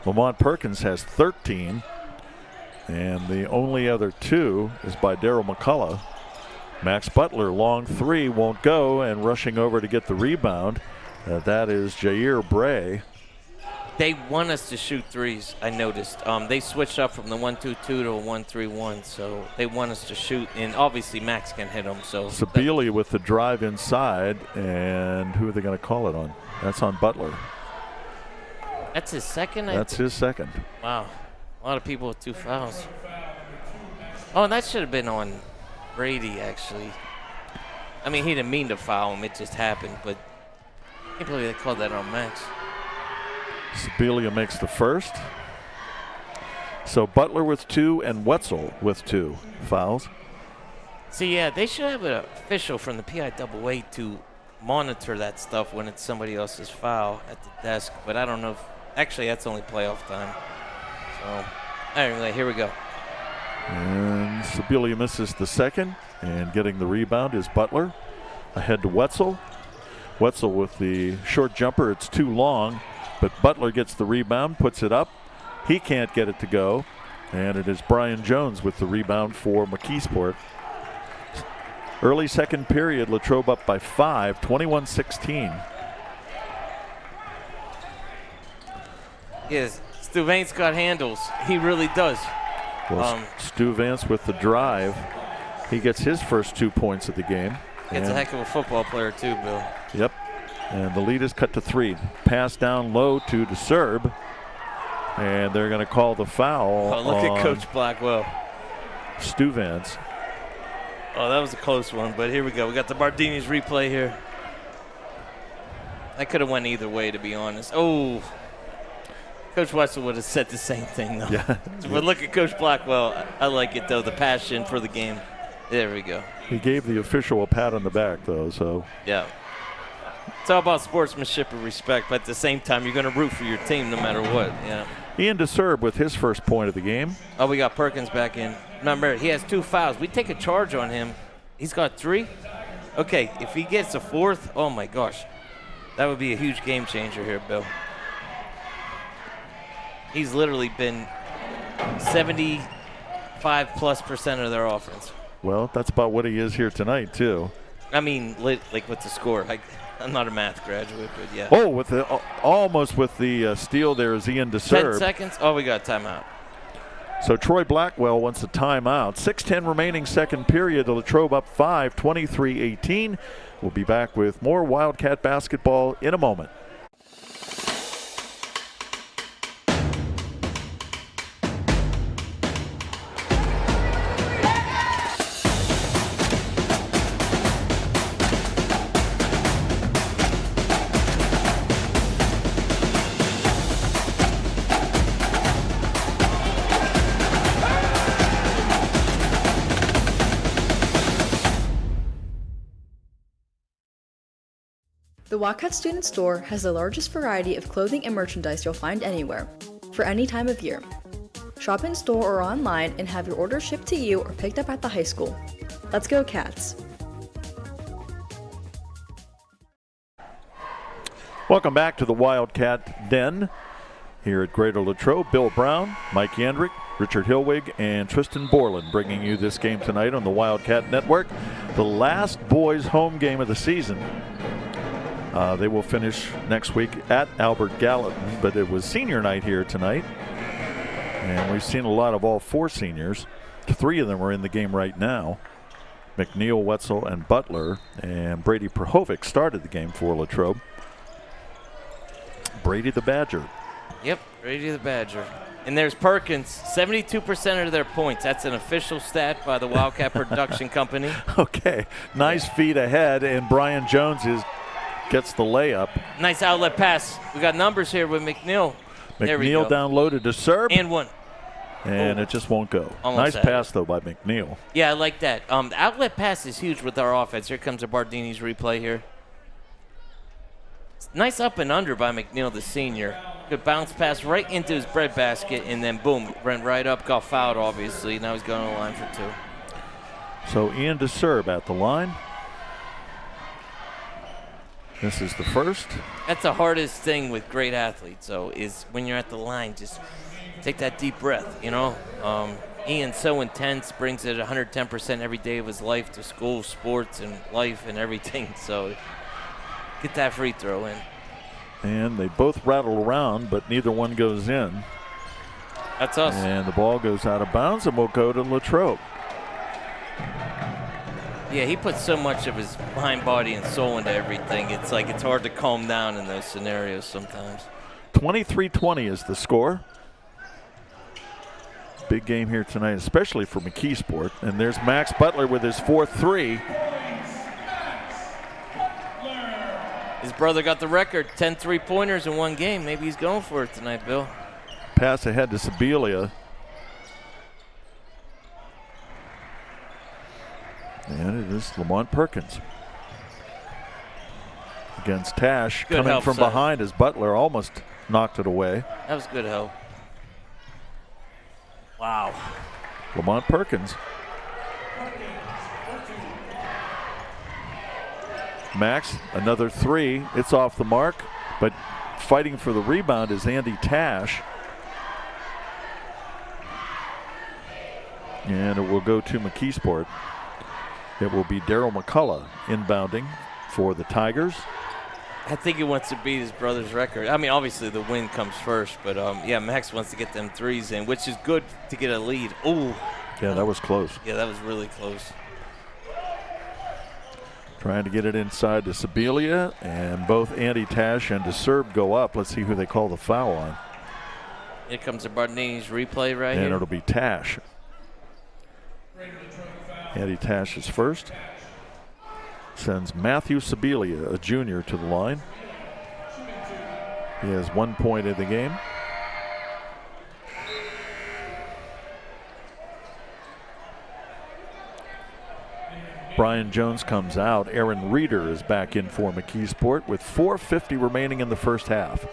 Lamont Perkins has 13, and the only other 2 is by Daryl McCullough. Max Butler, long 3, won't go, and rushing over to get the rebound. That is Jair Bray. They want us to shoot threes, I noticed. They switched up from the 1-2-2 to a 1-3-1, so they want us to shoot, and obviously Max can hit them. So Sebeli with the drive inside, and who are they going to call it on? That's on Butler. That's his second? That's his second. Wow. A lot of people with 2 fouls. Oh, and that should have been on Brady, actually. I mean, he didn't mean to foul him. It just happened, but I can't believe they called that on Max. Sebelia makes the first. So Butler with 2 and Wetzel with 2 fouls. See, yeah, they should have an official from the PIAA to monitor that stuff when it's somebody else's foul at the desk, but I don't know if – actually, that's only playoff time. So, anyway, here we go. And Sibilia misses the second, and getting the rebound is Butler. Ahead to Wetzel. Wetzel with the short jumper. It's too long, but Butler gets the rebound, puts it up. He can't get it to go, and it is Brian Jones with the rebound for McKeesport. Early second period, Latrobe up by 5, 21-16. Yes, Stu Vane's got handles. He really does. Well, Stu Vance with the drive. He gets his first 2 points of the game. Gets a heck of a football player too, Bill. Yep. And the lead is cut to 3. Pass down low to DeSerb. And they're going to call the foul. Oh, look at Coach Blackwell. Stu Vance. Oh, that was a close one, but here we go. We got the Bardini's replay here. That could have went either way, to be honest. Oh. Coach Wetzel would have said the same thing, though. Yeah. But look at Coach Blackwell. I like it, though, the passion for the game. There we go. He gave the official a pat on the back, though, so. Yeah. It's all about sportsmanship and respect, but at the same time, you're going to root for your team no matter what. Yeah. Ian DeSerb with his first point of the game. Oh, we got Perkins back in. Remember, he has 2 fouls. We take a charge on him. He's got 3. Okay, if he gets a 4th, oh, my gosh. That would be a huge game changer here, Bill. He's literally been 75+% of their offense. Well, that's about what he is here tonight, too. I mean, like with the score. I'm not a math graduate, but yeah. Oh, with the almost with the steal there is Ian DeSerb. 10 seconds. Oh, we got timeout. So Troy Blackwell wants a timeout. 6:10 remaining second period. Latrobe up 5, 23-18. We'll be back with more Wildcat basketball in a moment. The Wildcat Student Store has the largest variety of clothing and merchandise you'll find anywhere, for any time of year. Shop in store or online and have your order shipped to you or picked up at the high school. Let's go, Cats! Welcome back to the Wildcat Den here at Greater Latrobe. Bill Brown, Mike Yandrick, Richard Hillwig, and Tristan Borland bringing you this game tonight on the Wildcat Network. The last boys' home game of the season. They will finish next week at Albert Gallatin, but it was senior night here tonight. And we've seen a lot of all 4 seniors. 3 of them are in the game right now. McNeil, Wetzel, and Butler. And Brady Prohovic started the game for Latrobe. Brady the Badger. Yep, Brady the Badger. And there's Perkins, 72% of their points. That's an official stat by the Wildcat Production Company. Okay, nice feed ahead, and Brian Jones gets the layup. Nice outlet pass. We got numbers here with McNeil. There we McNeil go. down low to DeSerb. And 1. And it just won't go. Almost nice pass, though, by McNeil. Yeah, I like that. The outlet pass is huge with our offense. Here comes a Bardini's replay here. Nice up and under by McNeil, the senior. Good bounce pass right into his breadbasket, and then boom, ran right up, got fouled, obviously. Now he's going on the line for 2. So Ian DeSerb at the line. This is the first. That's the hardest thing with great athletes, though, is when you're at the line, just take that deep breath, you know. Ian's so intense, brings it 110% every day of his life to school, sports, and life and everything. So get that free throw in. And they both rattle around, but neither one goes in. That's us. And the ball goes out of bounds, and we'll go to Latrobe. Yeah, he puts so much of his mind, body, and soul into everything. It's like it's hard to calm down in those scenarios sometimes. 23-20 is the score. Big game here tonight, especially for McKeesport. And there's Max Butler with his 4th 3. His brother got the record, 10 3-pointers in 1 game. Maybe he's going for it tonight, Bill. Pass ahead to Sibilia. And it is Lamont Perkins against Tash. Good coming help, from son. behind as Butler almost knocked it away. That was good help. Wow. Lamont Perkins. Max, another three. It's off the mark, but fighting for the rebound is Andy Tash. And it will go to McKeesport. It will be Daryl McCullough inbounding for the Tigers. I think he wants to beat his brother's record. I mean, obviously the win comes first, but yeah, Max wants to get them threes in, which is good to get a lead. Ooh. Yeah, that was close. Yeah, that was really close. Trying to get it inside to Sibilia, and both Andy Tash and DeSerb go up. Let's see who they call the foul on. Here comes the Bardini's replay right here. And it'll be Tash. Andy Tash is first. Sends Matthew Sibilia, a junior, to the line. He has 1 point in the game. Brian Jones comes out. Aaron Reeder is back in for McKeesport with 4:50 remaining in the first half.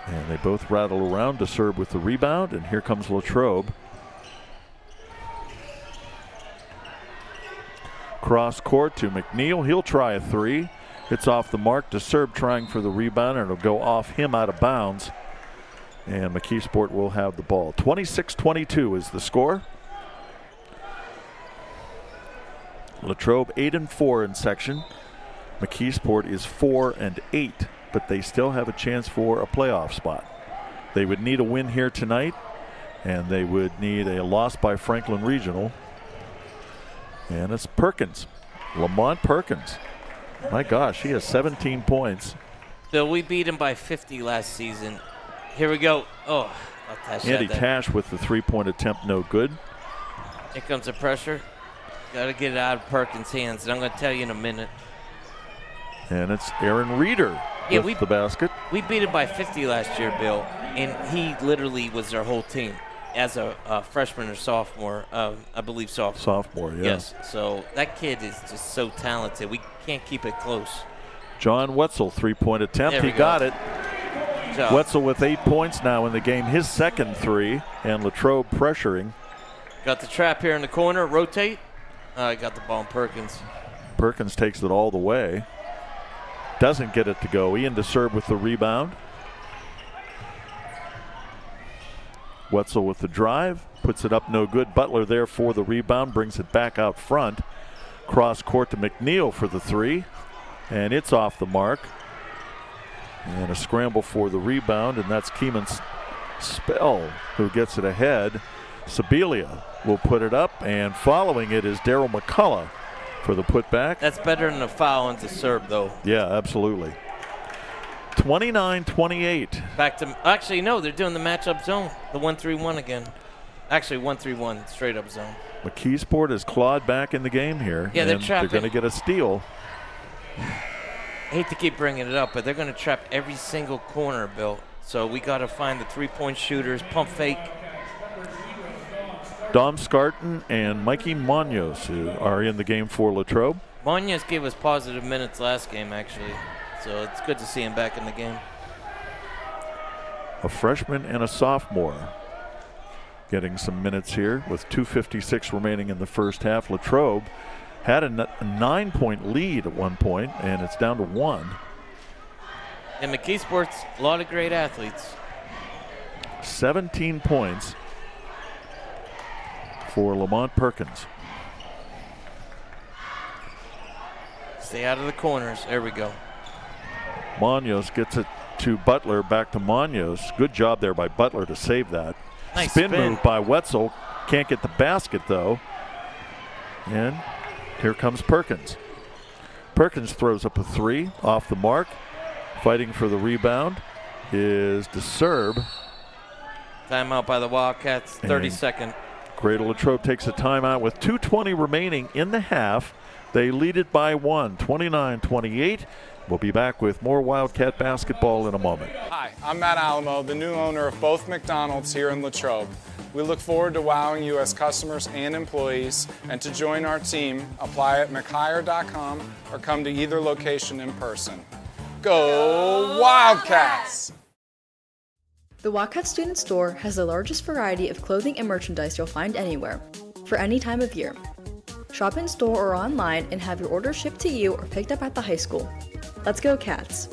And they both rattle around to serve with the rebound, and here comes Latrobe. Cross court to McNeil. He'll try a three. It's off the mark. DeSerb trying for the rebound, and it'll go off him out of bounds. And McKeesport will have the ball. 26-22 is the score. Latrobe 8-4 in section. McKeesport is 4-8, but they still have a chance for a playoff spot. They would need a win here tonight, and they would need a loss by Franklin Regional. And it's Perkins, Lamont Perkins. My gosh, he has 17 points. Bill, we beat him by 50 last season. Here we go. Oh, Andy Tash with the three-point attempt, no good. Here comes the pressure. Got to get it out of Perkins' hands, and I'm going to tell you in a minute. And it's Aaron Reeder with the basket. We beat him by 50 last year, Bill, and he literally was their whole team as a freshman or sophomore. I believe sophomore. Sophomore, yeah. Yes, so that kid is just so talented. We can't keep it close. John Wetzel, three-point attempt. He got it. Wetzel with 8 points now in the game. His second three, and Latrobe pressuring. Got the trap here in the corner. Rotate. Got the ball on Perkins. Perkins takes it all the way. Doesn't get it to go. Ian DeSerb with the rebound. Wetzel with the drive. Puts it up, no good. Butler there for the rebound. Brings it back out front. Cross court to McNeil for the three. And it's off the mark. And a scramble for the rebound. And that's Keeman Spell who gets it ahead. Sibilia will put it up, and following it is Daryl McCullough for the putback. That's better than a foul on DeSerb, though. Yeah, absolutely. 29-28. Back to actually no, they're doing the matchup zone, the 1-3-1 again. Actually, 1-3-1 straight up zone. McKeesport has clawed back in the game here. Yeah, they're and trapping. They're going to get a steal. I hate to keep bringing it up, but they're going to trap every single corner, Bill. So we got to find the three-point shooters, pump fake. Dom Scarton and Mikey Munoz are in the game for Latrobe. Munoz gave us positive minutes last game, actually. So it's good to see him back in the game. A freshman and a sophomore getting some minutes here with 2:56 remaining in the first half. Latrobe had a 9-point lead at one point, and it's down to 1. And McKeesport's a lot of great athletes. 17 points for Lamont Perkins. Stay out of the corners. There we go. Munoz gets it to Butler, back to Munoz. Good job there by Butler to save that. Nice spin move by Wetzel. Can't get the basket, though. And here comes Perkins. Perkins throws up a three off the mark. Fighting for the rebound is DeSerb. Timeout by the Wildcats, 30-second. Greater Latrobe takes a timeout with 2:20 remaining in the half. They lead it by 1, 29-28. We'll be back with more Wildcat basketball in a moment. Hi, I'm Matt Alamo, the new owner of both McDonald's here in Latrobe. We look forward to wowing you as customers and employees, and to join our team, apply at mchire.com or come to either location in person. Go Wildcats! The Wildcat Student Store has the largest variety of clothing and merchandise you'll find anywhere, for any time of year. Shop in store or online and have your order shipped to you or picked up at the high school. Let's go, Cats!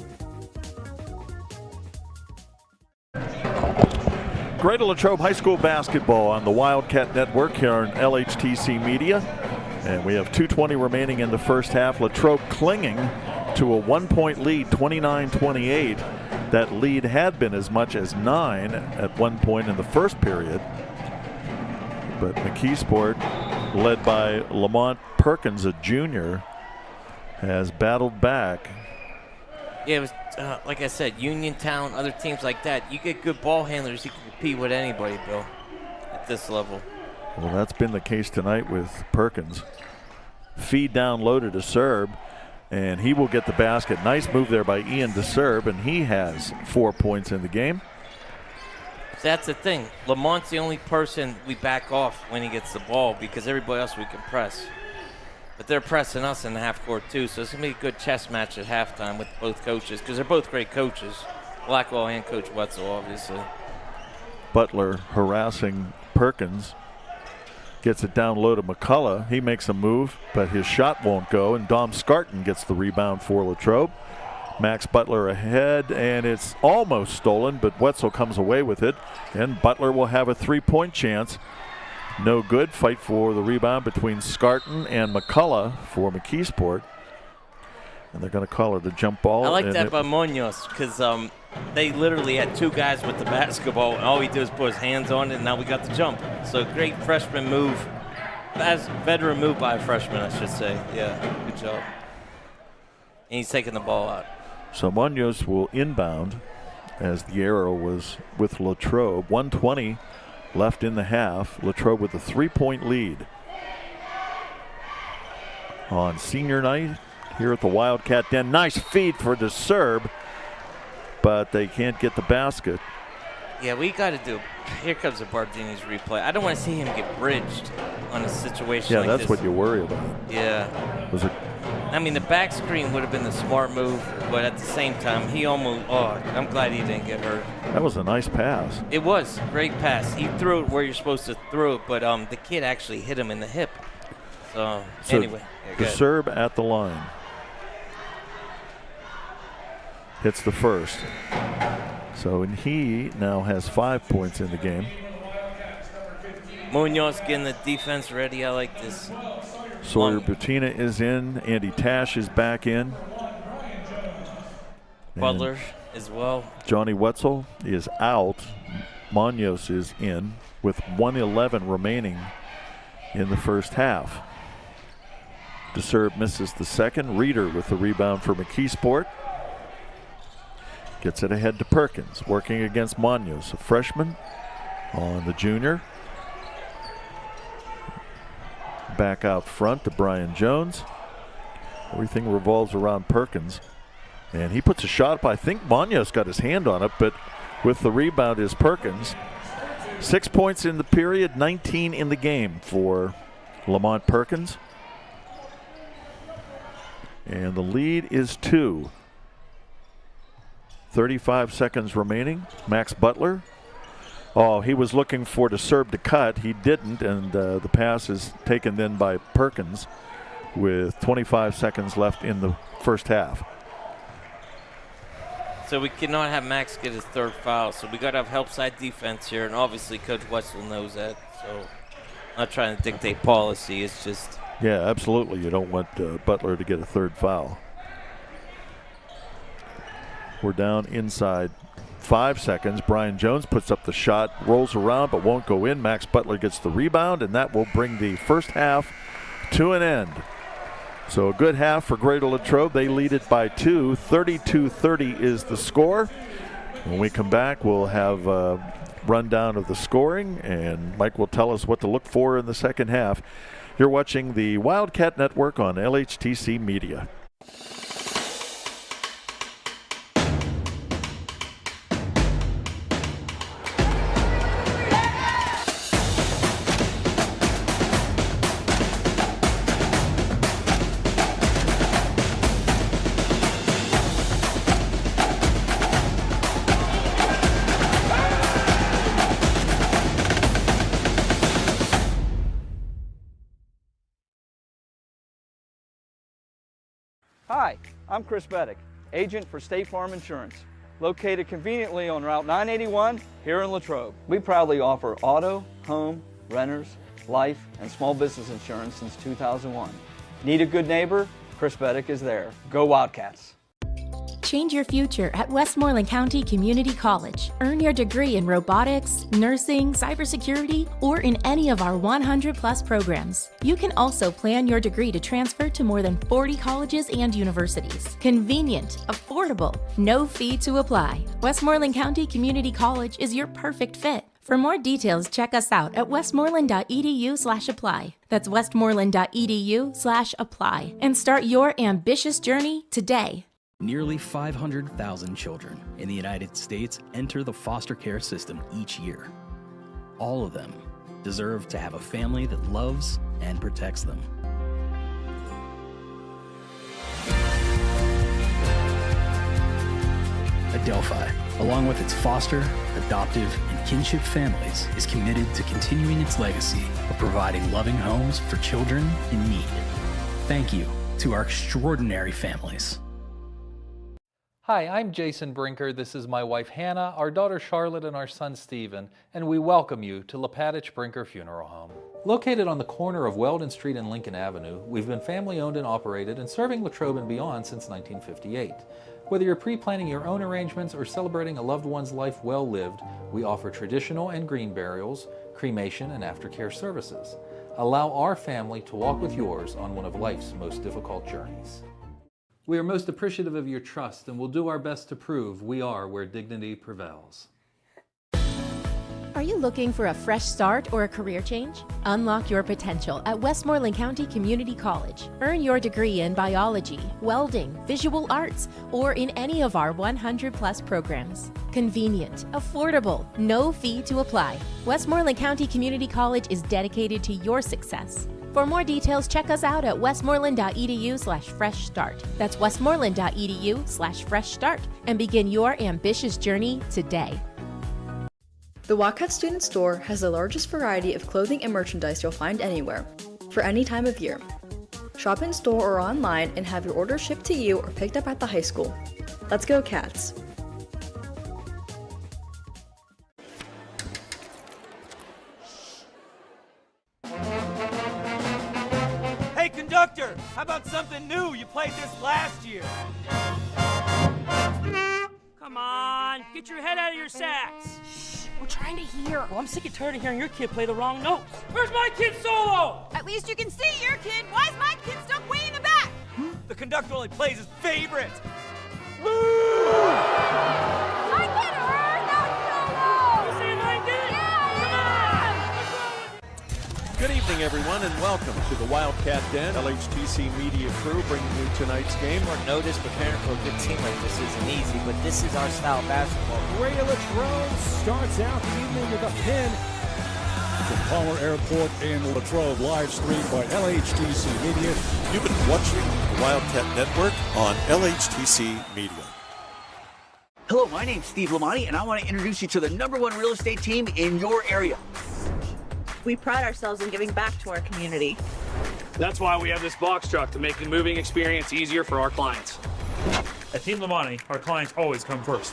Greater Latrobe High School basketball on the Wildcat Network here on LHTC Media. And we have 2:20 remaining in the first half. Latrobe clinging to a 1-point lead, 29-28. That lead had been as much as 9 at one point in the first period. But McKeesport, led by Lamont Perkins, a junior, has battled back. Yeah, it was, like I said, Uniontown, other teams like that. You get good ball handlers, you can compete with anybody, Bill, at this level. Well, that's been the case tonight with Perkins. Feed down low to DeSerb, and he will get the basket. Nice move there by Ian DeSerb, and he has 4 points in the game. So that's the thing. Lamont's the only person we back off when he gets the ball because everybody else we can press. But they're pressing us in the half court too, so it's going to be a good chess match at halftime with both coaches because they're both great coaches. Blackwell and Coach Wetzel, obviously. Butler harassing Perkins. Gets it down low to McCullough. He makes a move, but his shot won't go, and Dom Scarton gets the rebound for Latrobe. Max Butler ahead, and it's almost stolen, but Wetzel comes away with it, and Butler will have a three-point chance. No good. Fight for the rebound between Scarton and McCullough for McKeesport. And they're going to call it a jump ball. I like that by Munoz because they literally had two guys with the basketball, and all he did was put his hands on it, and now we got the jump. So great freshman move. That's veteran move by a freshman, I should say. Yeah, good job. And he's taking the ball out. So Munoz will inbound as the arrow was with Latrobe. 1:20 left in the half. Latrobe with a 3-point lead. On senior night here at the Wildcat Den. Nice feed for DeSerb, but they can't get the basket. Yeah, we got to do. Here comes the Bardini's replay. I don't want to see him get bridged on a situation like this. Yeah, that's what you worry about. Yeah. Was it? I mean, the back screen would have been the smart move, but at the same time, he almost. Oh, I'm glad he didn't get hurt. That was a nice pass. It was great pass. He threw it where you're supposed to throw it, but the kid actually hit him in the hip. So anyway, DeSerb at the line. Hits the first. So and he now has 5 points in the game. Munoz getting the defense ready. I like this. Sawyer Butina is in. Andy Tash is back in. Butler as well. Johnny Wetzel is out. Munoz is in with 1:11 remaining in the first half. DeSerb misses the second. Reeder with the rebound for McKeesport. Gets it ahead to Perkins, working against Munoz, a freshman on the junior. Back out front to Brian Jones. Everything revolves around Perkins. And he puts a shot up. I think Munoz got his hand on it, but with the rebound is Perkins. 6 points in the period, 19 in the game for Lamont Perkins. And the lead is 2. 35 seconds remaining. Max Butler. Oh, he was looking for DeSerb to cut. He didn't, and the pass is taken then by Perkins with 25 seconds left in the first half. So we cannot have Max get his third foul, so we got to have help side defense here, and obviously Coach Wetzel knows that. So I'm not trying to dictate policy. It's just... Yeah, absolutely. You don't want Butler to get a third foul. We're down inside 5 seconds. Brian Jones puts up the shot, rolls around but won't go in. Max Butler gets the rebound, and that will bring the first half to an end. So a good half for Greater Latrobe. They lead it by 2. 32-30 is the score. When we come back, we'll have a rundown of the scoring, and Mike will tell us what to look for in the second half. You're watching the Wildcat Network on LHTC Media. Hi, I'm Chris Beddick, agent for State Farm Insurance, located conveniently on Route 981 here in Latrobe. We proudly offer auto, home, renters, life, and small business insurance since 2001. Need a good neighbor? Chris Beddick is there. Go Wildcats! Change your future at Westmoreland County Community College. Earn your degree in robotics, nursing, cybersecurity, or in any of our 100+ programs. You can also plan your degree to transfer to more than 40 colleges and universities. Convenient, affordable, no fee to apply. Westmoreland County Community College is your perfect fit. For more details, check us out at westmoreland.edu/apply. That's westmoreland.edu/apply. And start your ambitious journey today. Nearly 500,000 children in the United States enter the foster care system each year. All of them deserve to have a family that loves and protects them. Adelphi, along with its foster, adoptive, and kinship families, is committed to continuing its legacy of providing loving homes for children in need. Thank you to our extraordinary families. Hi, I'm Jason Brinker. This is my wife Hannah, our daughter Charlotte, and our son Stephen, and we welcome you to Latrobe Brinker Funeral Home. Located on the corner of Weldon Street and Lincoln Avenue, we've been family-owned and operated and serving Latrobe and beyond since 1958. Whether you're pre-planning your own arrangements or celebrating a loved one's life well lived, we offer traditional and green burials, cremation, and aftercare services. Allow our family to walk with yours on one of life's most difficult journeys. We are most appreciative of your trust and will do our best to prove we are where dignity prevails. Are you looking for a fresh start or a career change? Unlock your potential at Westmoreland County Community College. Earn your degree in biology, welding, visual arts, or in any of our 100+ programs. Convenient, affordable, no fee to apply. Westmoreland County Community College is dedicated to your success. For more details, check us out at westmoreland.edu/fresh start. That's westmoreland.edu/fresh start and begin your ambitious journey today. The Wildcat Student Store has the largest variety of clothing and merchandise you'll find anywhere, for any time of year. Shop in store or online and have your order shipped to you or picked up at the high school. Let's go Cats! Hey, conductor! How about something new? You played this last year. Come on, get your head out of your sacks. We're trying to hear. Well, I'm sick and tired of hearing your kid play the wrong notes. Where's my kid solo? At least you can see your kid. Why is my kid stuck way in the back? The conductor only plays his favorite. I can earn that solo! You see if I did it? Yeah! Good evening, everyone, and welcome to the Wildcat Den. LHTC Media crew bringing you tonight's game. Short notice, preparing for a good team like this isn't easy, but this is our style of basketball. Radio Latrobe starts out the evening with a pin from Palmer Airport in Latrobe, live streamed by LHTC Media. You've been watching the Wildcat Network on LHTC Media. Hello, my name's Steve Lamani, and I want to introduce you to the #1 real estate team in your area. We pride ourselves in giving back to our community. That's why we have this box truck to make the moving experience easier for our clients. At Team Lamani, our clients always come first.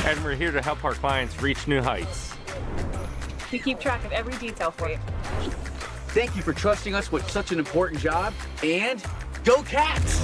And we're here to help our clients reach new heights. We keep track of every detail for you. Thank you for trusting us with such an important job, and go Cats!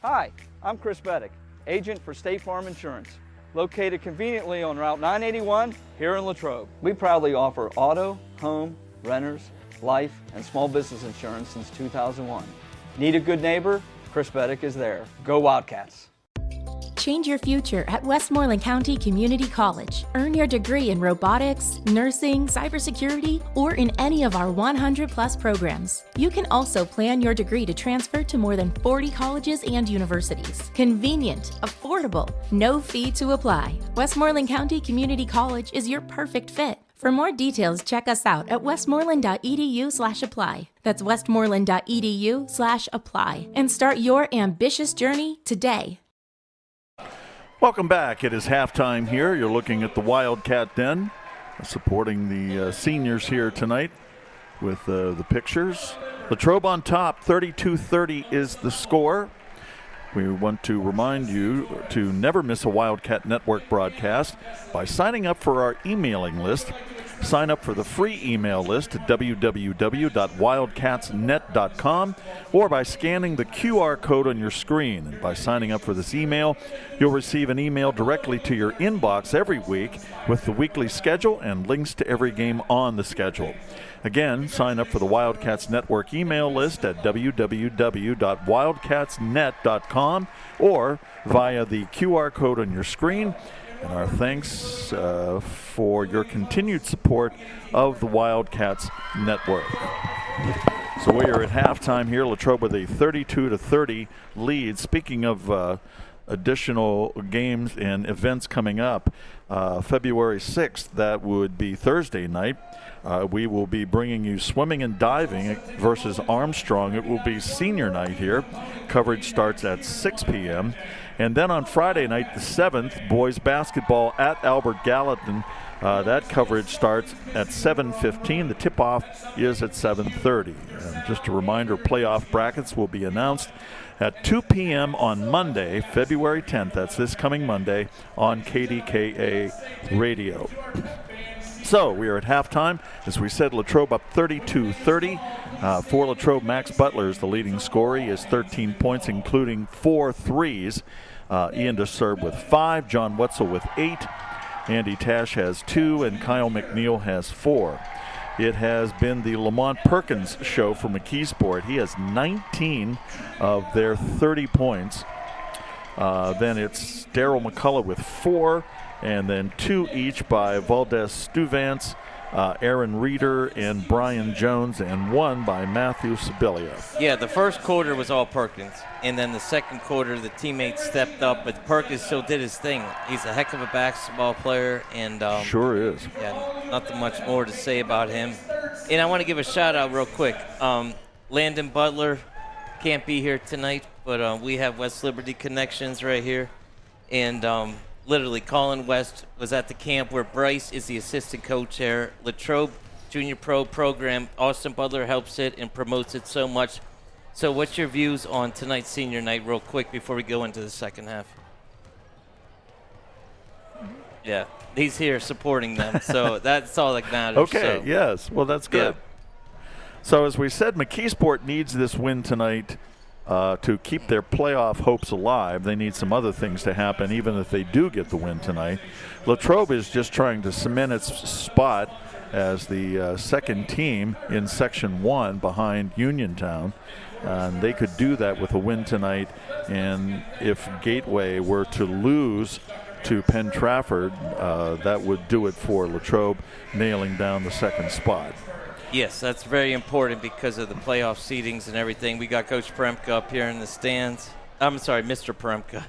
Hi, I'm Chris Beddick, agent for State Farm Insurance, located conveniently on Route 981 here in Latrobe. We proudly offer auto, home, renters, life, and small business insurance since 2001. Need a good neighbor? Chris Beddick is there. Go Wildcats! Change your future at Westmoreland County Community College. Earn your degree in robotics, nursing, cybersecurity, or in any of our 100+ programs. You can also plan your degree to transfer to more than 40 colleges and universities. Convenient, affordable, no fee to apply. Westmoreland County Community College is your perfect fit. For more details, check us out at westmoreland.edu/apply. That's westmoreland.edu/apply. And start your ambitious journey today. Welcome back. It is halftime here. You're looking at the Wildcat Den, supporting the seniors here tonight with the pictures. Latrobe on top, 32-30 is the score. We want to remind you to never miss a Wildcat Network broadcast by signing up for our emailing list. Sign up for the free email list at www.wildcatsnet.com or by scanning the QR code on your screen. And by signing up for this email, you'll receive an email directly to your inbox every week with the weekly schedule and links to every game on the schedule. Again, sign up for the Wildcats Network email list at www.wildcatsnet.com or via the QR code on your screen. And our thanks for your continued support of the Wildcats Network. So we are at halftime here. Latrobe with a 32-30 lead. Speaking of additional games and events coming up, February 6th, that would be Thursday night. We will be bringing you swimming and diving versus Armstrong. It will be senior night here. Coverage starts at 6 p.m. And then on Friday night, the 7th, boys basketball at Albert Gallatin. That coverage starts at 7:15. The tip-off is at 7:30. And just a reminder, playoff brackets will be announced at 2 p.m. on Monday, February 10th. That's this coming Monday on KDKA Radio. So we are at halftime. As we said, Latrobe up 32-30. For Latrobe, Max Butler is the leading scorer. He has 13 points, including 4 threes. Ian DeSerb with 5. John Wetzel with 8. Andy Tash has 2. And Kyle McNeil has 4. It has been the Lamont Perkins show for McKeesport. He has 19 of their 30 points. Then it's Daryl McCullough with 4. And then 2 each by Valdez Stuvance, Aaron Reeder, and Brian Jones, and 1 by Matthew Sibilia. Yeah, the first quarter was all Perkins. And then the second quarter, the teammates stepped up, but Perkins still did his thing. He's a heck of a basketball player. And sure is. Yeah, nothing much more to say about him. And I want to give a shout-out real quick. Landon Butler can't be here tonight, but we have West Liberty connections right here. And literally, Colin West was at the camp where Bryce is the assistant coach there. Latrobe Junior Pro program. Austin Butler helps it and promotes it so much. So what's your views on tonight's senior night real quick before we go into the second half? Yeah, he's here supporting them, so that's all that matters. Okay, yes. Well, that's good. Yeah. So as we said, McKeesport needs this win tonight to keep their playoff hopes alive. They need some other things to happen, even if they do get the win tonight. Latrobe is just trying to cement its spot as the second team in Section 1 behind Uniontown. And they could do that with a win tonight. And if Gateway were to lose to Penn Trafford, that would do it for Latrobe, nailing down the second spot. Yes, that's very important because of the playoff seedings and everything. We got Coach Premka up here in the stands. I'm sorry, Mr. Premka.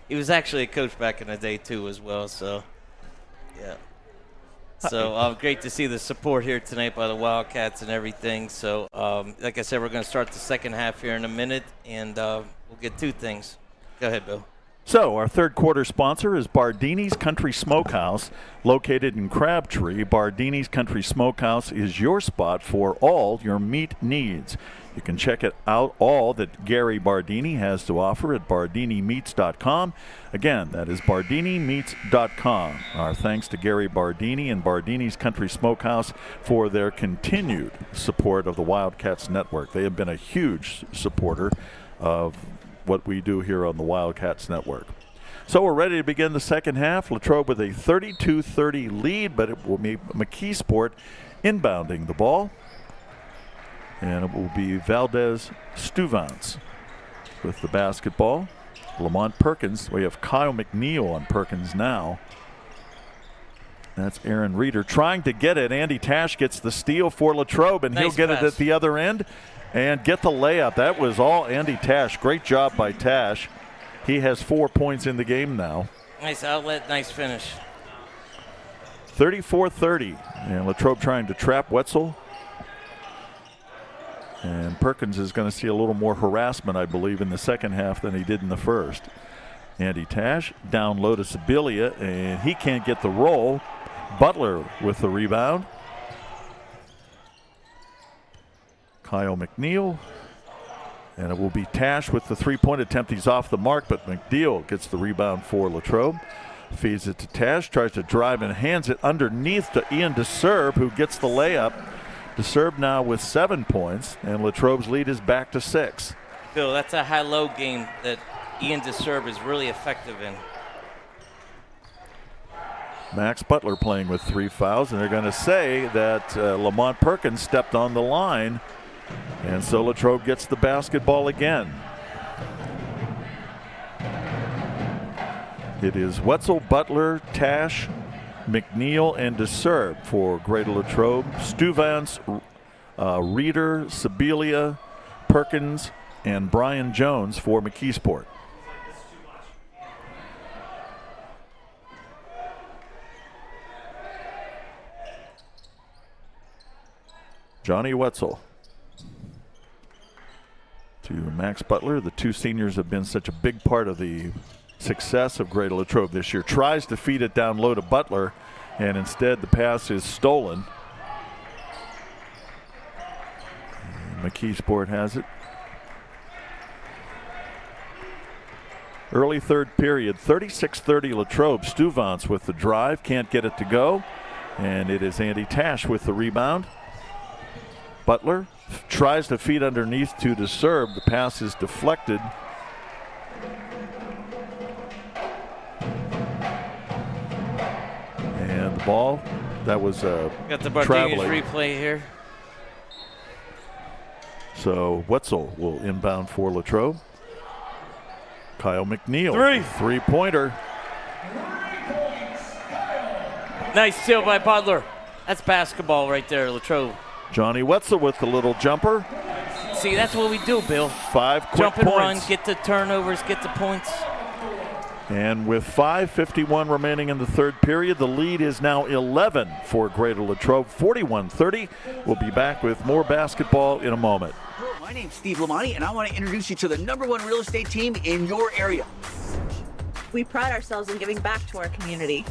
He was actually a coach back in the day, too, as well. So, yeah. So, great to see the support here tonight by the Wildcats and everything. So, like I said, we're going to start the second half here in a minute, and we'll get 2 things. Go ahead, Bill. So our third quarter sponsor is Bardini's Country Smokehouse, located in Crabtree. Bardini's Country Smokehouse is your spot for all your meat needs. You can check it out all that Gary Bardini has to offer at bardinimeats.com. Again, that is bardinimeats.com. Our thanks to Gary Bardini and Bardini's Country Smokehouse for their continued support of the Wildcats Network. They have been a huge supporter of what we do here on the Wildcats Network. So we're ready to begin the second half. Latrobe with a 32-30 lead, but it will be McKeesport inbounding the ball. And it will be Valdez Stuvance with the basketball. Lamont Perkins. We have Kyle McNeil on Perkins now. That's Aaron Reeder trying to get it. Andy Tash gets the steal for Latrobe, and he'll get it at the other end and get the layup. That was all Andy Tash. Great job by Tash. He has 4 points in the game now. Nice outlet, nice finish. 34-30. And Latrobe trying to trap Wetzel. And Perkins is going to see a little more harassment, I believe, in the second half than he did in the first. Andy Tash down low to Sibilia, and he can't get the roll. Butler with the rebound. Kyle McNeil. And it will be Tash with the three-point attempt. He's off the mark, but McNeil gets the rebound for Latrobe. Feeds it to Tash, tries to drive and hands it underneath to Ian DeSerb, who gets the layup. DeSerb now with 7 points, and Latrobe's lead is back to 6. Bill, that's a high-low game that Ian DeSerb is really effective in. Max Butler playing with 3 fouls, and they're going to say that Lamont Perkins stepped on the line, and so Latrobe gets the basketball again. It is Wetzel, Butler, Tash, McNeil, and DeSerb for Greater Latrobe. Stuvance, Reeder, Sibilia, Perkins, and Brian Jones for McKeesport. Johnny Wetzel to Max Butler. The two seniors have been such a big part of the success of Greater Latrobe this year. Tries to feed it down low to Butler, and instead the pass is stolen. And McKeesport has it. Early third period, 36-30 Latrobe. Stuvance with the drive, can't get it to go, and it is Andy Tash with the rebound. Butler tries to feed underneath to DeSerb. The pass is deflected. And the ball, that was got the Bardini's replay here. So Wetzel will inbound for Latrobe. Kyle McNeil, three-pointer. Nice steal by Butler. That's basketball right there, Latrobe. Johnny Wetzel with the little jumper. See, that's what we do, Bill. 5 quick Jump and points. run, get the turnovers, get the points. And with 5:51 remaining in the third period, the lead is now 11 for Greater Latrobe, 41-30. We'll be back with more basketball in a moment. My name's Steve Lamani, and I want to introduce you to the #1 real estate team in your area. We pride ourselves in giving back to our community.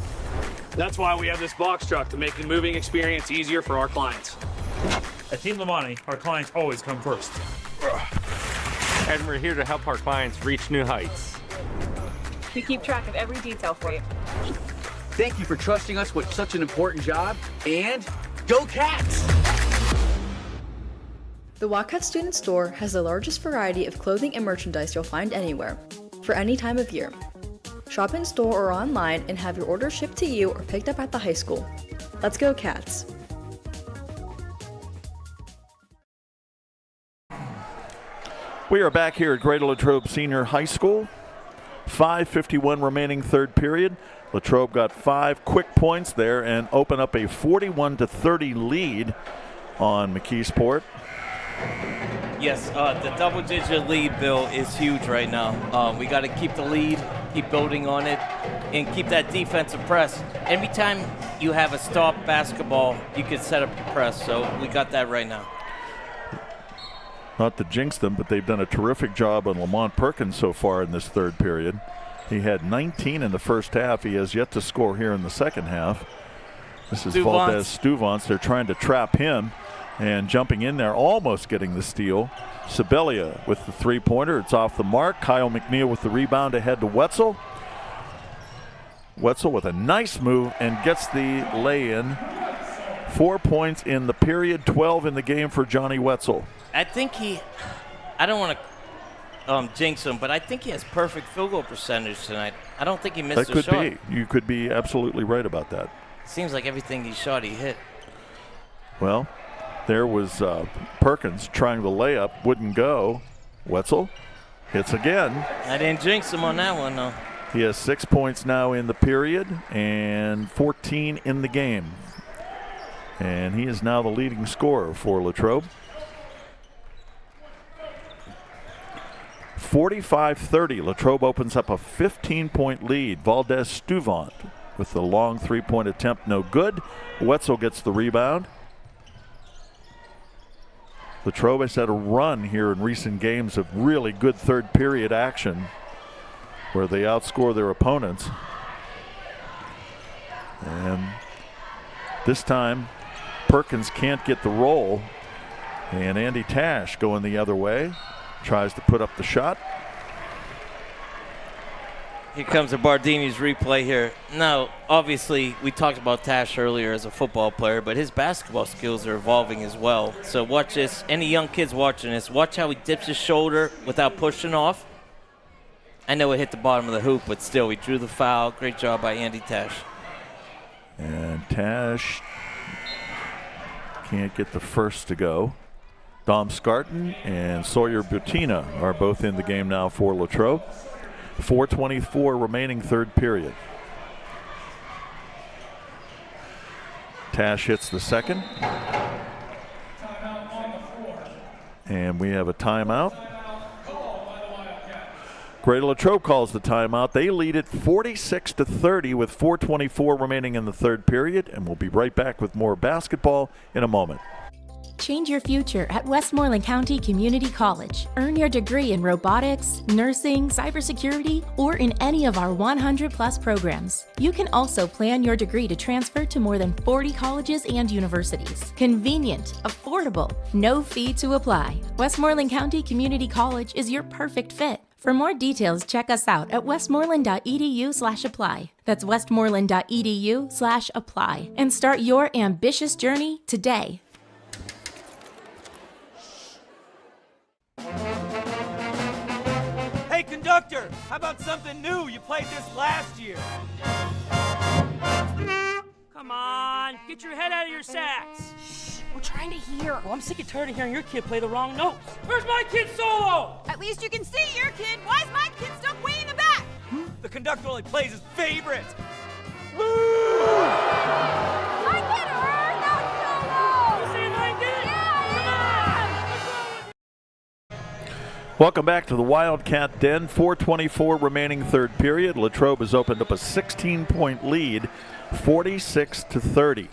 That's why we have this box truck to make the moving experience easier for our clients. At Team Lamani, our clients always come first. And we're here to help our clients reach new heights. We keep track of every detail for you. Thank you for trusting us with such an important job, and go Cats! The Wildcat Student Store has the largest variety of clothing and merchandise you'll find anywhere, for any time of year. Shop in store or online and have your order shipped to you or picked up at the high school. Let's go Cats! We are back here at Greater Latrobe Senior High School. 5:51 remaining third period. Latrobe got 5 quick points there and open up a 41-30 lead on McKeesport. Yes, the double-digit lead, Bill, is huge right now. We got to keep the lead, keep building on it, and keep that defensive press. Every time you have a stop basketball, you can set up your press, so we got that right now. Not to jinx them, but they've done a terrific job on Lamont Perkins so far in this third period. He had 19 in the first half. He has yet to score here in the second half. This is Valdez Stuvance. They're trying to trap him, and jumping in there, almost getting the steal. Sibilia with the three-pointer. It's off the mark. Kyle McNeil with the rebound ahead to Wetzel. Wetzel with a nice move and gets the lay-in. 4 points in the period, 12 in the game for Johnny Wetzel. I think I don't want to jinx him, but I think he has perfect field goal percentage tonight. I don't think he missed a shot. That could be. You could be absolutely right about that. Seems like everything he shot, he hit. Well, there was Perkins trying the layup, wouldn't go. Wetzel Hits again. I didn't jinx him on that one, though. He has 6 points now in the period and 14 in the game. And he is now the leading scorer for Latrobe. 45-30. Latrobe opens up a 15-point lead. Valdez Stuvant with the long three-point attempt, no good. Wetzel gets the rebound. Latrobe has had a run here in recent games of really good third period action where they outscore their opponents. And this time Perkins can't get the roll, and Andy Tash going the other way, tries to put up the shot. Here comes the Bardini's replay here. Now, obviously, we talked about Tash earlier as a football player, but his basketball skills are evolving as well. So watch this. Any young kids watching this, watch how he dips his shoulder without pushing off. I know it hit the bottom of the hoop, but still, he drew the foul. Great job by Andy Tash. And Tash can't get the first to go. Dom Scarton and Sawyer Butina are both in the game now for Latrobe. 4:24 remaining third period. Tash hits the second. And we have a timeout. Greater Latrobe calls the timeout. They lead it 46-30 with 4:24 remaining in the third period, and we'll be right back with more basketball in a moment. Change your future at Westmoreland County Community College. Earn your degree in robotics, nursing, cybersecurity, or in any of our 100+ programs. You can also plan your degree to transfer to more than 40 colleges and universities. Convenient, affordable, no fee to apply. Westmoreland County Community College is your perfect fit. For more details, check us out at westmoreland.edu/apply. That's westmoreland.edu/apply. And start your ambitious journey today. Hey, conductor, how about something new? You played this last year. Come on, get your head out of your sacks. Shh, we're trying to hear. Well, I'm sick and tired of hearing your kid play the wrong notes. Where's my kid's solo? At least you can see your kid. Why is my kid stuck way in the back? The conductor only plays his favorite. My kid heard that solo! You saying I did? Welcome back to the Wildcat Den. 4:24 remaining third period. Latrobe has opened up a 16-point lead, 46-30,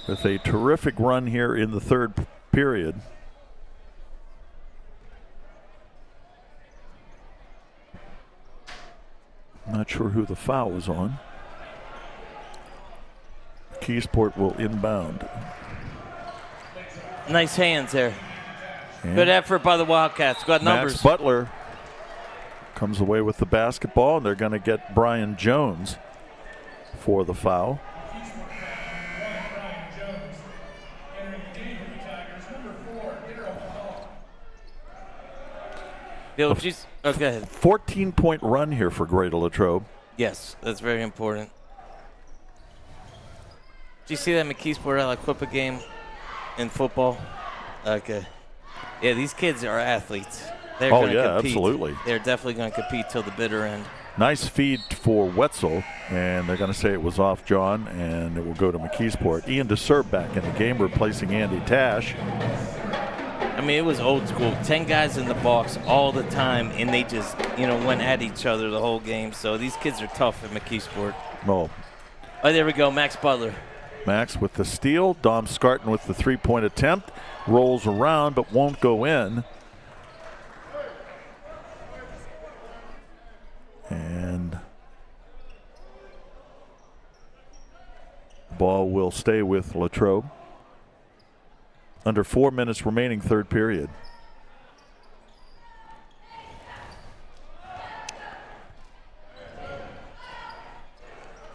with a terrific run here in the third period. Not sure who the foul was on. McKeesport will inbound. Nice hands there. And good effort by the Wildcats. Got numbers. Max Butler comes away with the basketball, and they're going to get Brian Jones for the foul. Bill, geez, oh, go ahead. 14-point run here for Greater Latrobe. Yes, that's very important. Did you see that McKeesport Aliquippa game in football? Okay. Yeah, these kids are athletes. They're going to compete. Absolutely. They're definitely going to compete till the bitter end. Nice feed for Wetzel, and they're going to say it was off John, and it will go to McKeesport. Ian DeSerb back in the game, replacing Andy Tash. I mean, it was old school. 10 guys in the box all the time, and they just, went at each other the whole game. So these kids are tough at McKeesport. Oh, there we go, Max Butler. Max with the steal. Dom Scarton with the three-point attempt. Rolls around but won't go in. And the ball will stay with Latrobe. Under 4 minutes remaining third period.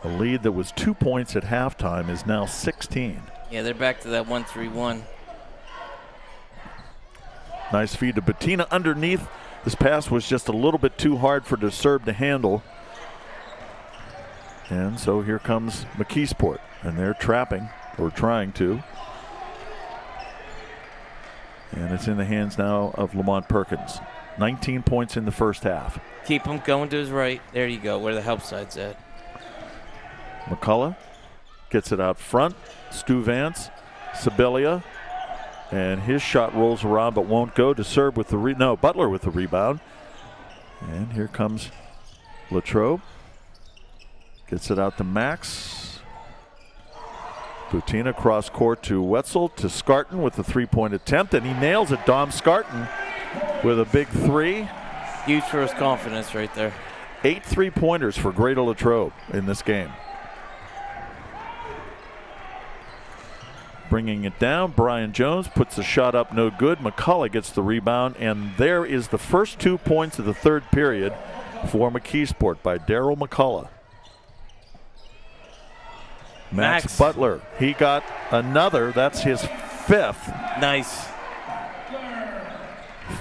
A lead that was 2 points at halftime is now 16. Yeah, they're back to that 1-3-1. Nice feed to Bettina underneath. This pass was just a little bit too hard for DeSerb to handle. And so here comes McKeesport, and they're trapping, or trying to. And it's in the hands now of Lamont Perkins. 19 points in the first half. Keep him going to his right. There you go, where the help side's at. McCullough gets it out front. Stu Vance, Sibilia, and his shot rolls around but won't go. to serve with the Butler with the rebound. And here comes Latrobe. Gets it out to Max. Butina cross court to Wetzel to Scarton with the three-point attempt, and he nails it. Dom Scarton with a big three. Huge for his confidence right there. 8 3-pointers for Greater Latrobe in this game. Bringing it down, Brian Jones puts the shot up, no good. McCullough gets the rebound, and there is the first 2 points of the third period for McKeesport by Daryl McCullough. Max Butler, he got another. That's his 5th. Nice.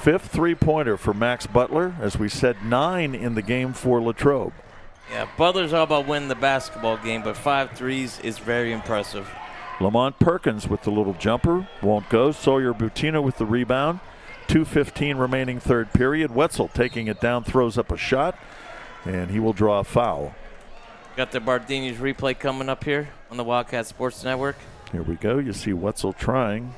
5th three-pointer for Max Butler. As we said, 9 in the game for Latrobe. Yeah, Butler's all about winning the basketball game, but 5 threes is very impressive. Lamont Perkins with the little jumper. Won't go. Sawyer Butina with the rebound. 2:15 remaining third period. Wetzel taking it down, throws up a shot, and he will draw a foul. Got the Bardini's replay coming up here on the Wildcat Sports Network. Here we go. You see Wetzel trying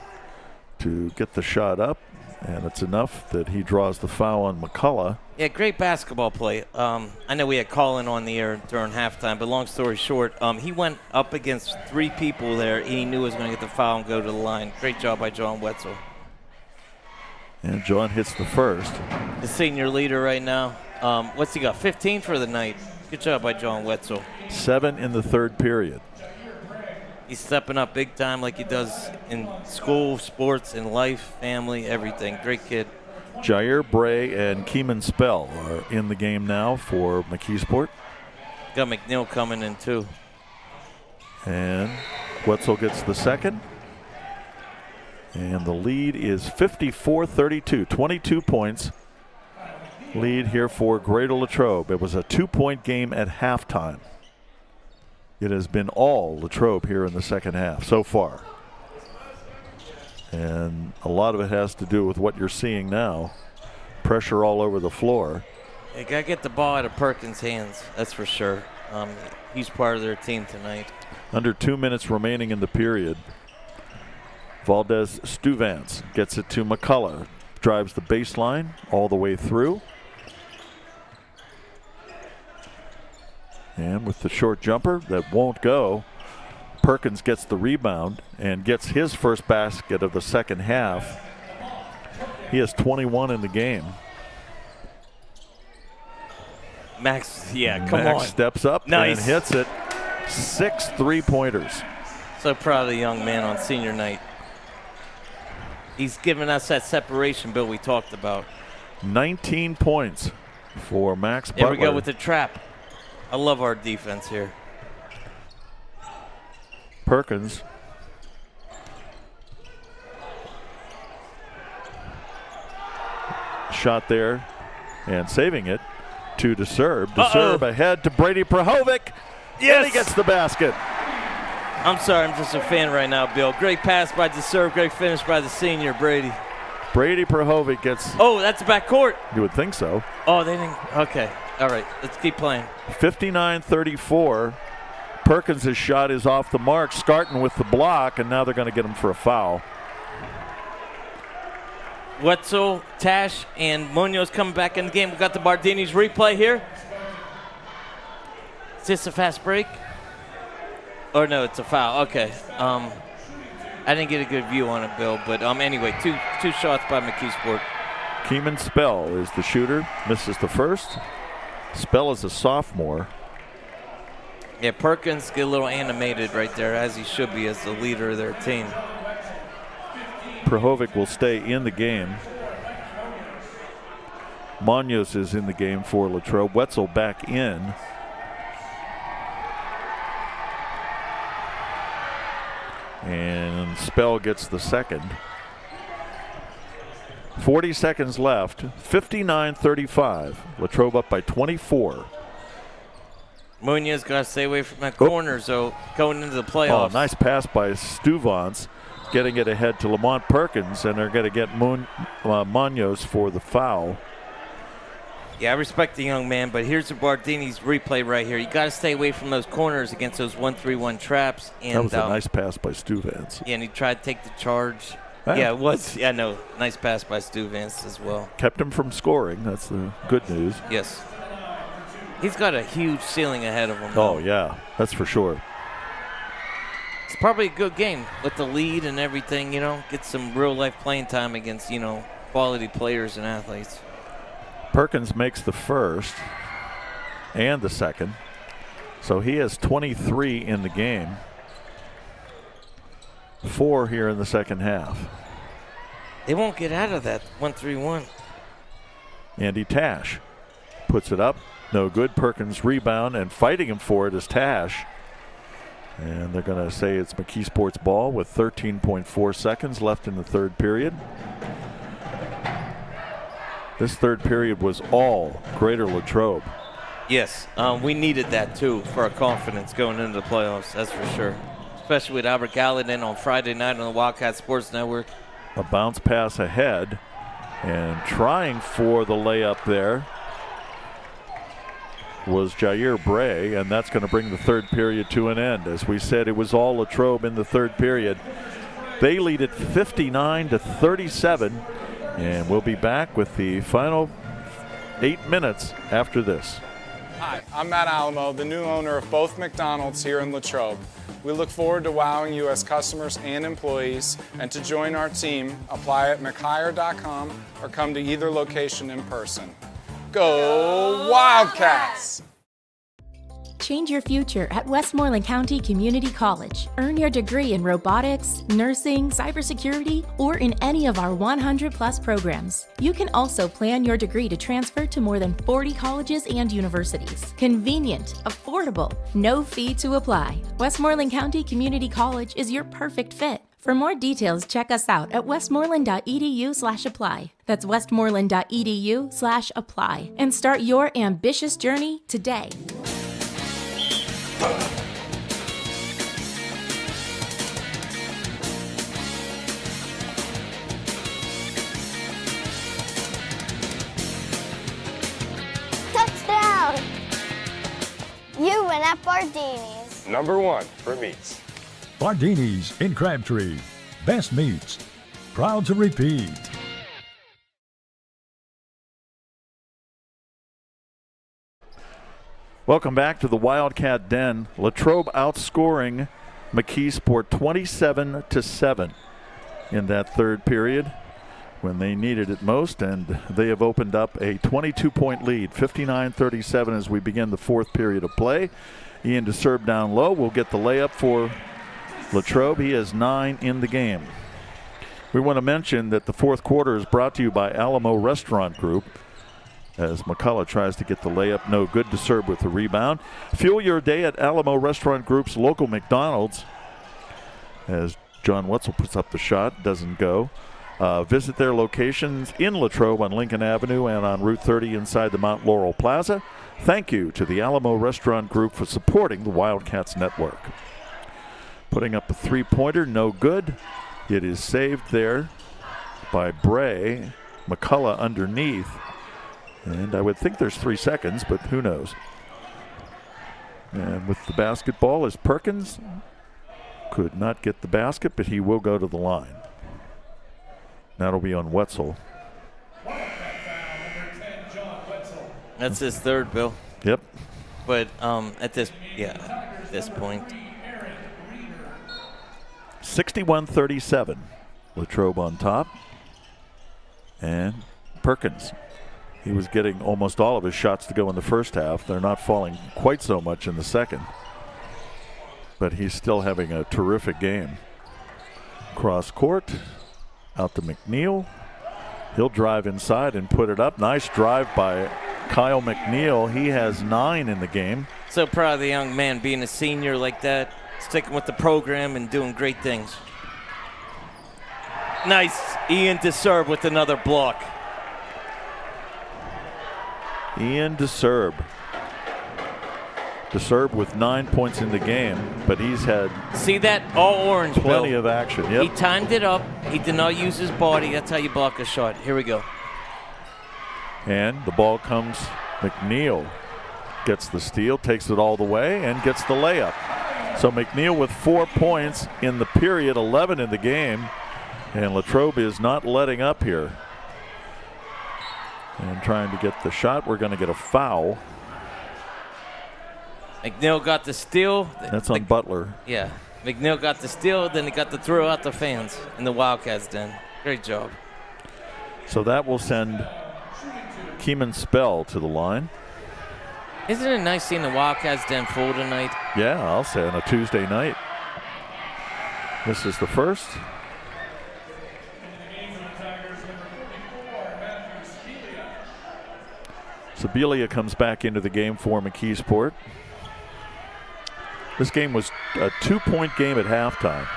to get the shot up, and it's enough that he draws the foul on McCullough. Yeah, great basketball play. I know we had Colin on the air during halftime, but long story short, he went up against 3 people there, and he knew he was going to get the foul and go to the line. Great job by John Wetzel. And John hits the first. The senior leader right now. What's he got, 15 for the night? Good job by John Wetzel. 7 in the third period. He's stepping up big time like he does in school, sports, in life, family, everything. Great kid. Jair Bray and Keeman Spell are in the game now for McKeesport. Got McNeil coming in too. And Wetzel gets the second. And the lead is 54-32, 22 points. Lead here for Greater Latrobe. It was a 2-point game at halftime. It has been all Latrobe here in the second half so far. And a lot of it has to do with what you're seeing now. Pressure all over the floor. You got to get the ball out of Perkins' hands, that's for sure. He's part of their team tonight. Under 2 minutes remaining in the period. Valdez Stuvance gets it to McCullough. Drives the baseline all the way through. And with the short jumper that won't go, Perkins gets the rebound and gets his first basket of the second half. He has 21 in the game. Max, yeah, come on. Max steps up and hits it. 6 3-pointers. So proud of the young man on senior night. He's giving us that separation, Bill, we talked about. 19 points for Max Butler. Here we go with the trap. I love our defense here. Perkins. Shot there and saving it to DeSerb. DeSerb ahead to Brady Prahovic. Yes! And he gets the basket. I'm sorry, I'm just a fan right now, Bill. Great pass by DeSerb, great finish by the senior, Brady. Brady Prahovic gets... Oh, that's backcourt. You would think so. Oh, they didn't... Okay, all right, let's keep playing. 59-34. Perkins' shot is off the mark. Scarton with the block, and now they're going to get him for a foul. Wetzel, Tash, and Munoz coming back in the game. We got the Bardini's replay here. Is this a fast break? Or no, it's a foul. Okay. I didn't get a good view on it, Bill, but anyway, two shots by McKeesport. Keeman Spell is the shooter. Misses the first. Spell is a sophomore. Yeah, Perkins get a little animated right there, as he should be as the leader of their team. Prahovic will stay in the game. Munoz is in the game for Latrobe. Wetzel back in. And Spell gets the second. 40 seconds left. 59-35. Latrobe up by 24. Munoz got to stay away from that corner, so going into the playoffs. Oh, nice pass by Stuvance, getting it ahead to Lamont Perkins, and they're going to get Munoz for the foul. Yeah, I respect the young man, but here's the Bardini's replay right here. You got to stay away from those corners against those 1-3-1 traps. And, that was a nice pass by Stu Vance. Yeah, and he tried to take the charge. Yeah. Yeah, it was. Yeah, no, nice pass by Stu Vance as well. Kept him from scoring. That's the good news. Yes. He's got a huge ceiling ahead of him. Oh, yeah, that's for sure. It's probably a good game with the lead and everything, get some real-life playing time against, quality players and athletes. Perkins makes the first and the second. So he has 23 in the game. 4 here in the second half. They won't get out of that 1-3-1. Andy Tash puts it up. No good. Perkins rebound, and fighting him for it is Tash. And they're going to say it's McKeesport's ball with 13.4 seconds left in the third period. This third period was all Greater Latrobe. Yes, we needed that too for our confidence going into the playoffs, that's for sure. Especially with Albert Gallatin on Friday night on the Wildcat Sports Network. A bounce pass ahead, and trying for the layup there was Jair Bray, and that's going to bring the third period to an end. As we said, it was all Latrobe in the third period. They lead it 59-37, and we'll be back with the final 8 minutes after this. Hi, I'm Matt Alamo, the new owner of both McDonald's here in Latrobe. We look forward to wowing you as customers and employees, and to join our team, apply at McHire.com or come to either location in person. Go Wildcats! Change your future at Westmoreland County Community College. Earn your degree in robotics, nursing, cybersecurity, or in any of our 100+ programs. You can also plan your degree to transfer to more than 40 colleges and universities. Convenient, affordable, no fee to apply. Westmoreland County Community College is your perfect fit. For more details, check us out at westmoreland.edu/apply. That's westmoreland.edu/apply. And start your ambitious journey today. Touchdown! You win at Bardini's. Number 1 for meats. Bardini's in Crabtree. Best meats. Proud to repeat. Welcome back to the Wildcat Den. Latrobe outscoring McKeesport 27-7 in that third period when they needed it most, and they have opened up a 22-point lead, 59-37 as we begin the fourth period of play. Ian DeSerb down low will get the layup for Latrobe. He has 9 in the game. We want to mention that the fourth quarter is brought to you by Alamo Restaurant Group, as McCullough tries to get the layup. No good. DeSerb with the rebound. Fuel your day at Alamo Restaurant Group's local McDonald's. As John Wetzel puts up the shot, doesn't go. Visit their locations in Latrobe on Lincoln Avenue and on Route 30 inside the Mount Laurel Plaza. Thank you to the Alamo Restaurant Group for supporting the Wildcats Network. Putting up a three-pointer, no good. It is saved there by Bray. McCullough underneath. And I would think there's 3 seconds, but who knows. And with the basketball is Perkins. Could not get the basket, but he will go to the line. That'll be on Wetzel. That's his third, Bill. Yep. But at this point. 61-37. Latrobe on top. And Perkins. He was getting almost all of his shots to go in the first half. They're not falling quite so much in the second. But he's still having a terrific game. Cross court. Out to McNeil. He'll drive inside and put it up. Nice drive by Kyle McNeil. He has 9 in the game. So proud of the young man being a senior like that, sticking with the program and doing great things. Nice. Ian DeSerb with another block. Ian DeSerb. DeSerb with 9 points in the game, but he's had see that all orange, plenty Bill. of action. Yep. He timed it up. He did not use his body. That's how you block a shot. Here we go. And the ball comes. McNeil gets the steal, takes it all the way, and gets the layup. So McNeil with 4 points in the period, 11 in the game. And Latrobe is not letting up here. And trying to get the shot. We're going to get a foul. McNeil got the steal. That's on Butler. Yeah. McNeil got the steal, then he got the throw out the fans in the Wildcats den. Great job. So that will send Keeman Spell to the line. Isn't it nice seeing the Wildcats den full tonight? Yeah, I'll say on a Tuesday night. This is the first. Sibilia comes back into the game for McKeesport. This game was a 2-point game at halftime.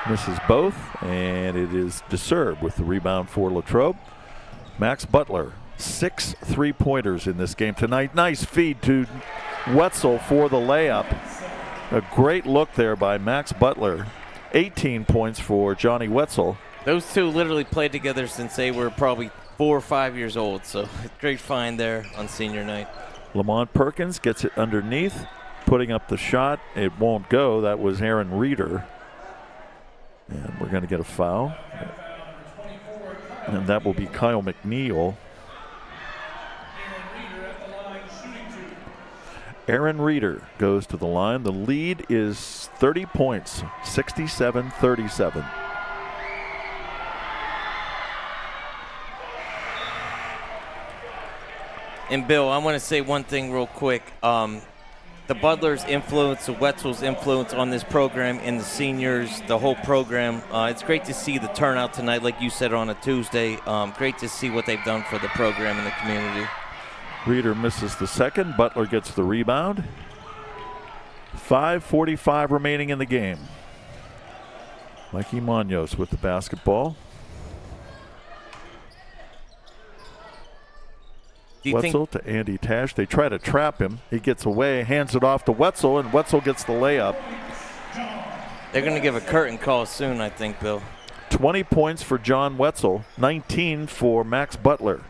Misses both, and it is DeSerb with the rebound for Latrobe. Max Butler, 6 3-pointers in this game tonight. Nice feed to Wetzel for the layup. A great look there by Max Butler. 18 points for Johnny Wetzel. Those two literally played together since they were probably 4 or 5 years old, so great find there on senior night. Lamont Perkins gets it underneath, putting up the shot. It won't go. That was Aaron Reeder. And we're going to get a foul. And that will be Kyle McNeil. Aaron Reeder goes to the line. The lead is 30 points, 67-37. And Bill, I want to say one thing real quick. The Butler's influence, the Wetzel's influence on this program and the seniors, the whole program. It's great to see the turnout tonight, like you said, on a Tuesday. Great to see what they've done for the program and the community. Reeder misses the second. Butler gets the rebound. 5:45 remaining in the game. Mikey Munoz with the basketball. Wetzel to Andy Tash. They try to trap him. He gets away, hands it off to Wetzel, and Wetzel gets the layup. They're going to give a curtain call soon, I think, Bill. 20 points for John Wetzel, 19 for Max Butler.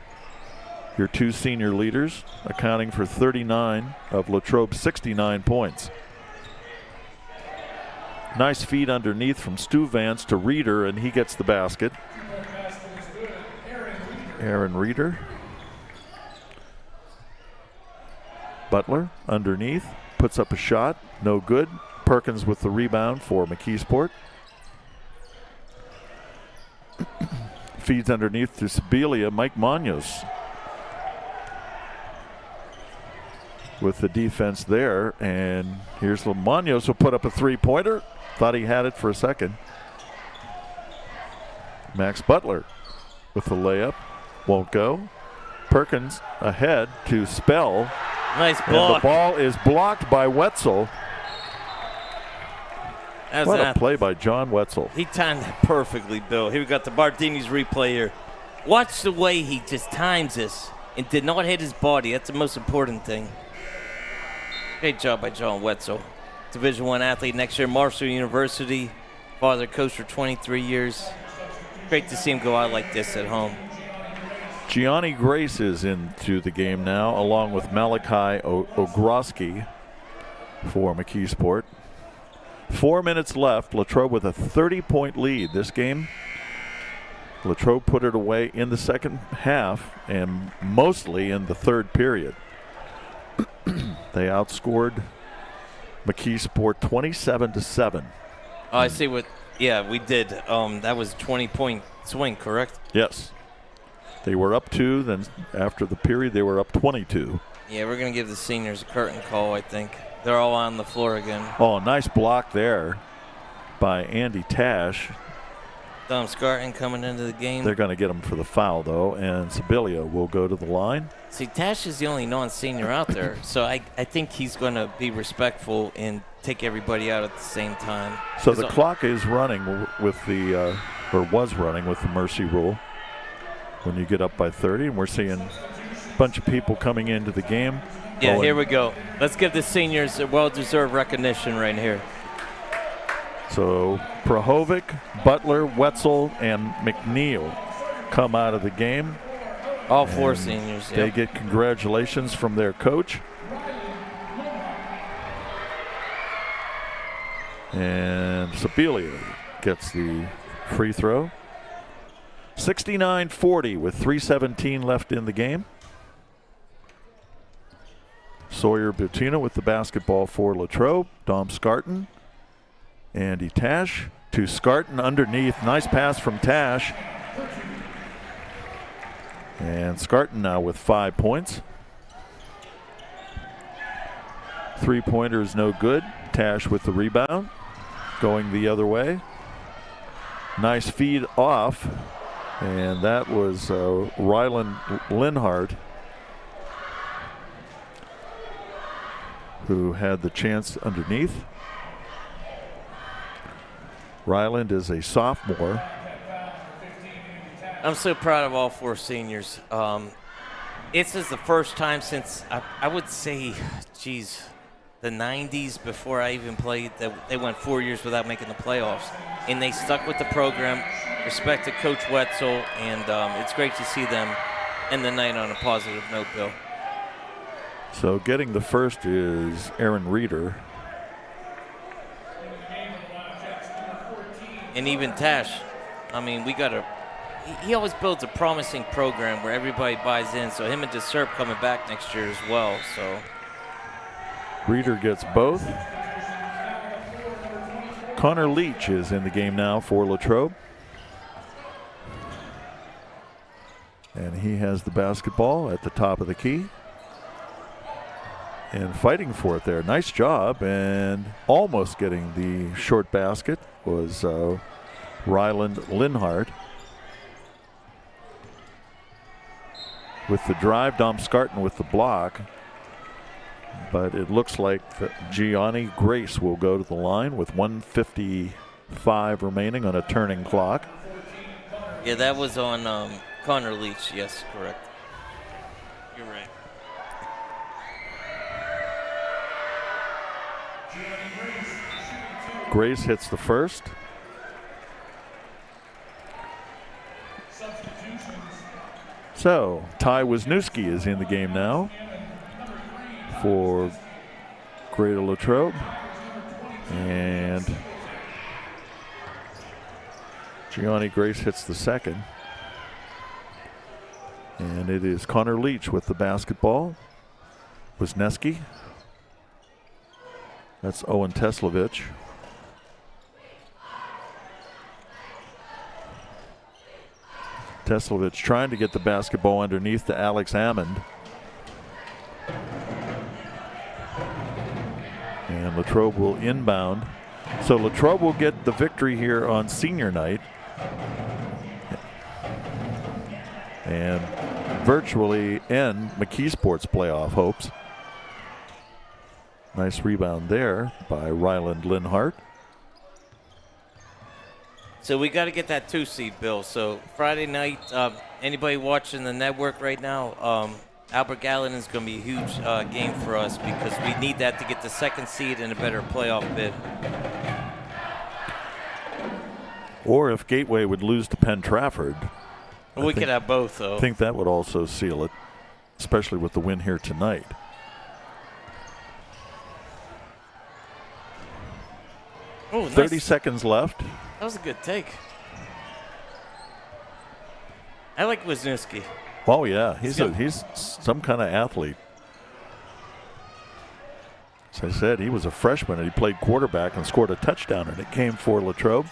Your two senior leaders, accounting for 39 of Latrobe's 69 points. Nice feed underneath from Stu Vance to Reeder, and he gets the basket. Aaron Reeder. Butler underneath, puts up a shot, no good. Perkins with the rebound for McKeesport. Feeds underneath to Sibilia. Mike Munoz with the defense there, and here's Munoz will put up a 3-pointer. Thought he had it for a second. Max Butler with the layup, won't go. Perkins ahead to Spell. Nice block. And the ball is blocked by Wetzel. What a play by John Wetzel. He timed that perfectly, Bill. Here we got the Martini's replay here. Watch the way he just times this and did not hit his body. That's the most important thing. Great job by John Wetzel. Division I athlete next year, Marshall University. Father coach for 23 years. Great to see him go out like this at home. Gianni Grace is into the game now, along with Malachi Ogroski for McKeesport. 4 minutes left. Latrobe with a 30-point lead. This game, Latrobe put it away in the second half and mostly in the third period. They outscored McKeesport 27-7. Oh, I see what. Yeah, we did. That was a 20-point swing, correct? Yes. They were up 2, then after the period they were up 22. Yeah, we're going to give the seniors a curtain call, I think. They're all on the floor again. Oh, nice block there by Andy Tash. Dom Scarton coming into the game. They're going to get him for the foul, though, and Sibilia will go to the line. See, Tash is the only non-senior out there, so I think he's going to be respectful and take everybody out at the same time. So the clock is running with the, or was running with the mercy rule when you get up by 30, and we're seeing a bunch of people coming into the game. Yeah, here we go. Let's give the seniors a well-deserved recognition right here. So Prahovic, Butler, Wetzel, and McNeil come out of the game. All 4 seniors. They get congratulations from their coach. And Sibilia gets the free throw. 69-40 with 3:17 left in the game. Sawyer Butina with the basketball for Latrobe. Dom Scarton. Andy Tash to Scarton underneath. Nice pass from Tash. And Scarton now with 5 points. 3-pointer is no good. Tash with the rebound. Going the other way. Nice feed off. And that was Ryland Linhart who had the chance underneath. Ryland is a sophomore. I'm so proud of all 4 seniors. This is the first time since, I would say, the 90s before I even played, that they went 4 years without making the playoffs. And they stuck with the program, respected Coach Wetzel, and it's great to see them end the night on a positive note, Bill. So getting the first is Aaron Reeder. And even Tash, I mean, he always builds a promising program where everybody buys in, so him and DeSerp coming back next year as well, so. Reeder gets both. Connor Leach is in the game now for Latrobe. And he has the basketball at the top of the key. And fighting for it there. Nice job. And almost getting the short basket was Ryland Linhart. With the drive, Dom Scarton with the block. But it looks like Gianni Grace will go to the line with 1:55 remaining on a turning clock. Yeah, that was on Connor Leach. Yes, correct. You're right. Grace hits the first. So, Ty Wisniewski is in the game now for Greater Latrobe. And Gianni Grace hits the second. And it is Connor Leach with the basketball. Wisniewski. That's Owen Teslovich. Teslovich trying to get the basketball underneath to Alex Hammond. And Latrobe will inbound. So Latrobe will get the victory here on senior night. And virtually end McKeesport's playoff hopes. Nice rebound there by Ryland Linhart. So we got to get that 2 seed, Bill. So Friday night, anybody watching the network right now, Albert Gallatin is going to be a huge game for us because we need that to get the 2nd seed and a better playoff bid. Or if Gateway would lose to Penn Trafford. We could have both, though. I think that would also seal it, especially with the win here tonight. Oh, 30 seconds left. That was a good take. I like Wisniewski. Oh, yeah. He's some kind of athlete. As I said, he was a freshman and he played quarterback and scored a touchdown, and it came for Latrobe.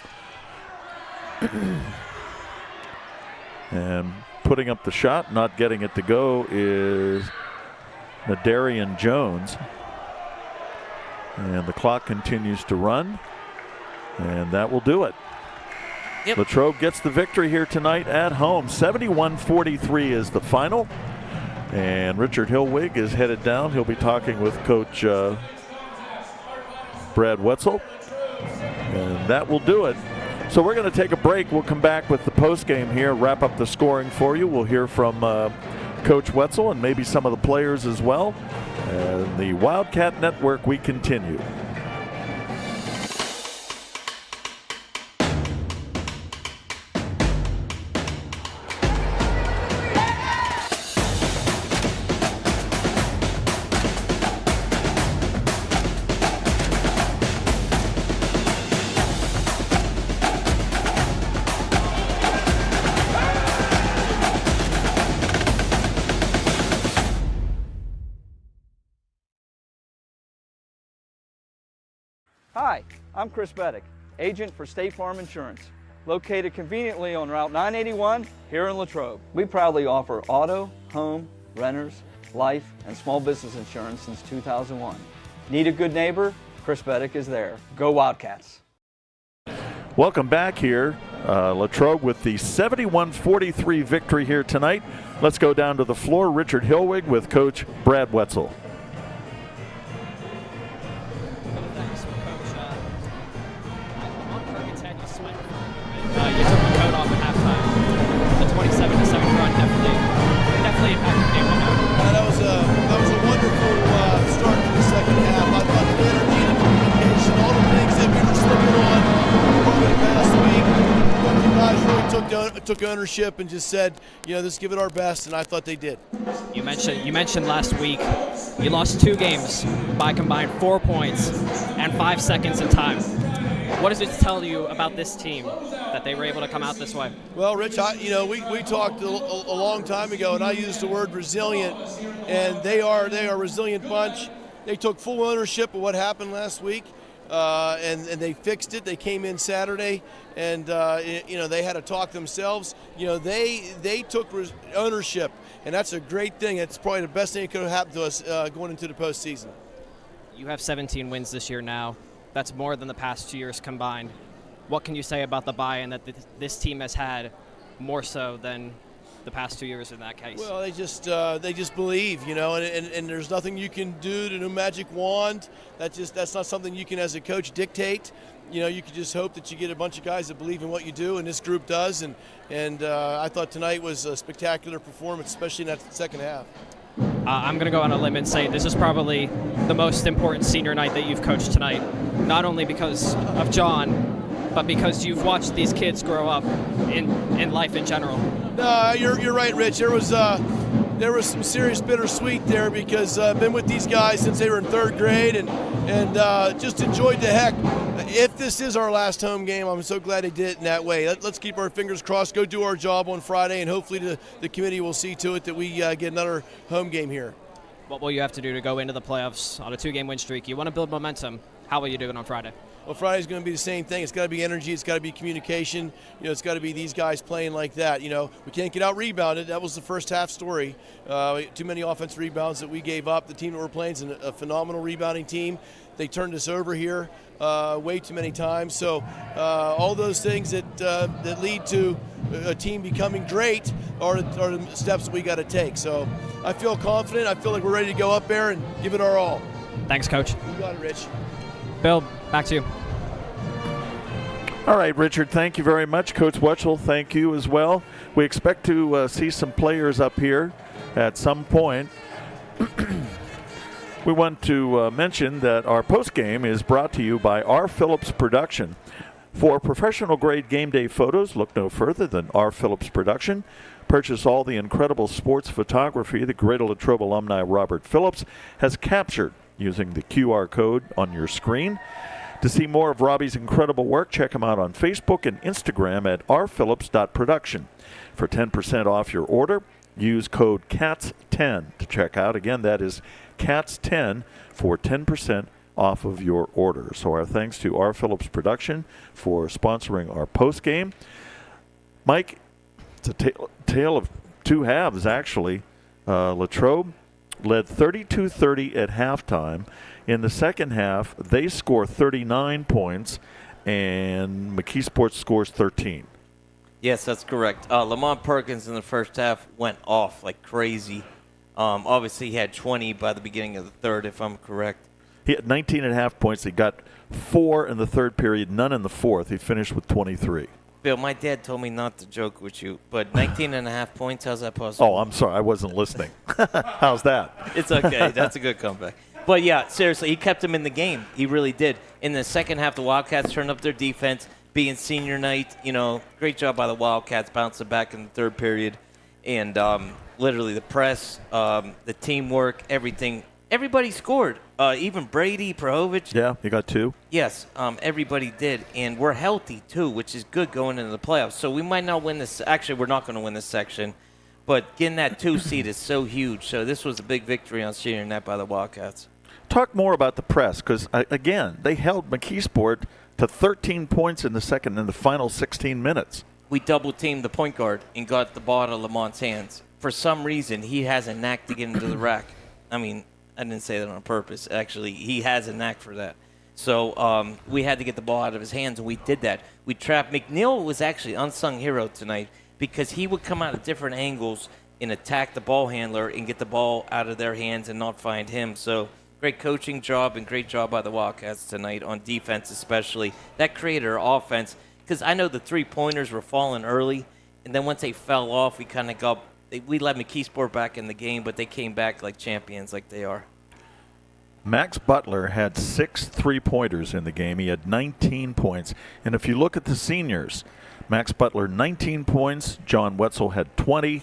And putting up the shot, not getting it to go, is Nadarian Jones. And the clock continues to run. And that will do it. Yep. Latrobe gets the victory here tonight at home. 71-43 is the final. And Richard Hillwig is headed down. He'll be talking with Coach Brad Wetzel. And that will do it. So we're going to take a break. We'll come back with the postgame here, wrap up the scoring for you. We'll hear from Coach Wetzel and maybe some of the players as well. And the Wildcat Network, we continue. Hi, I'm Chris Beddick, agent for State Farm Insurance, located conveniently on Route 981 here in Latrobe. We proudly offer auto, home, renters, life, and small business insurance since 2001. Need a good neighbor? Chris Beddick is there. Go Wildcats. Welcome back here. Latrobe with the 71-43 victory here tonight. Let's go down to the floor. Richard Hillwig with Coach Brad Wetzel. You took the coat off at halftime. The 27-7 run definitely impacted the game. That was a wonderful start to the second half. I thought the energy, the communication, all the things that we were slipping on probably the past week, the guys really took ownership and just said, let's give it our best, and I thought they did. You mentioned last week you lost 2 games by combined 4 points and 5 seconds in time. What does it tell you about this team that they were able to come out this way? Well, Rich, we talked a long time ago, and I used the word resilient, and they are a resilient bunch. They took full ownership of what happened last week, and they fixed it. They came in Saturday, and they had to talk themselves. They took ownership, and that's a great thing. It's probably the best thing that could have happened to us going into the postseason. You have 17 wins this year now. That's more than the past 2 years combined. What can you say about the buy-in that this team has had more so than the past 2 years in that case? Well, they just believe, and there's nothing you can do to no magic wand. That's not something you can, as a coach, dictate. You can just hope that you get a bunch of guys that believe in what you do, and this group does. And I thought tonight was a spectacular performance, especially in that second half. I'm going to go on a limb and say this is probably the most important senior night that you've coached tonight, not only because of John, but because you've watched these kids grow up in life in general. No, you're right, Rich. There was some serious bittersweet there because I've been with these guys since they were in 3rd grade and just enjoyed the heck. If this is our last home game, I'm so glad they did it in that way. Let's keep our fingers crossed, go do our job on Friday, and hopefully the committee will see to it that we get another home game here. What will you have to do to go into the playoffs on a 2-game win streak? You want to build momentum. How will you do it on Friday? Well, Friday's going to be the same thing. It's got to be energy. It's got to be communication. It's got to be these guys playing like that. We can't get out rebounded. That was the first half story. Too many offensive rebounds that we gave up. The team that we're playing is a phenomenal rebounding team. They turned us over here way too many times. So all those things that lead to a team becoming great are the steps that we got to take. So I feel confident. I feel like we're ready to go up there and give it our all. Thanks, Coach. You got it, Rich. Bill, back to you. All right, Richard, thank you very much. Coach Wetzel, thank you as well. We expect to see some players up here at some point. We want to mention that our postgame is brought to you by R. Phillips Production. For professional-grade game day photos, look no further than R. Phillips Production. Purchase all the incredible sports photography the great Latrobe alumni Robert Phillips has captured using the QR code on your screen. To see more of Robbie's incredible work, check him out on Facebook and Instagram at rphillips.production. For 10% off your order, use code CATS10 to check out. Again, that is CATS10 for 10% off of your order. So our thanks to R. Phillips Production for sponsoring our post game. Mike, it's a tale of two halves, actually. Latrobe led 32-30 at halftime. In the second half, they score 39 points, and McKeesport scores 13. Yes, that's correct. Lamont Perkins in the first half went off like crazy. Obviously, he had 20 by the beginning of the third, if I'm correct. He had 19.5 points. He got 4 in the third period, none in the fourth. He finished with 23. Bill, my dad told me not to joke with you, but 19.5 points, how's that possible? Oh, I'm sorry. I wasn't listening. How's that? It's okay. That's a good comeback. But, yeah, seriously, he kept him in the game. He really did. In the second half, the Wildcats turned up their defense, being senior night. Great job by the Wildcats bouncing back in the third period. And literally the press, the teamwork, everything. Everybody scored. Even Brady, Prahovic. Yeah, you got 2. Yes, everybody did. And we're healthy, too, which is good going into the playoffs. So we might not win this. Actually, we're not going to win this section. But getting that 2 seed is so huge. So this was a big victory on senior night by the Wildcats. Talk more about the press, because, again, they held McKeesport to 13 points in the second in the final 16 minutes. We double-teamed the point guard and got the ball out of Lamont's hands. For some reason, he has a knack to get into the rack. I mean, I didn't say that on purpose. Actually, he has a knack for that. So we had to get the ball out of his hands, and we did that. We trapped. McNeil was actually unsung hero tonight because he would come out at different angles and attack the ball handler and get the ball out of their hands and not find him. So great coaching job and great job by the Wildcats tonight on defense especially. That created our offense because I know the three-pointers were falling early, and then once they fell off, we kind of got – we let McKeesport back in the game, but they came back like champions like they are. Max Butler had 6 3-pointers in the game. He had 19 points. And if you look at the seniors, Max Butler 19 points, John Wetzel had 20,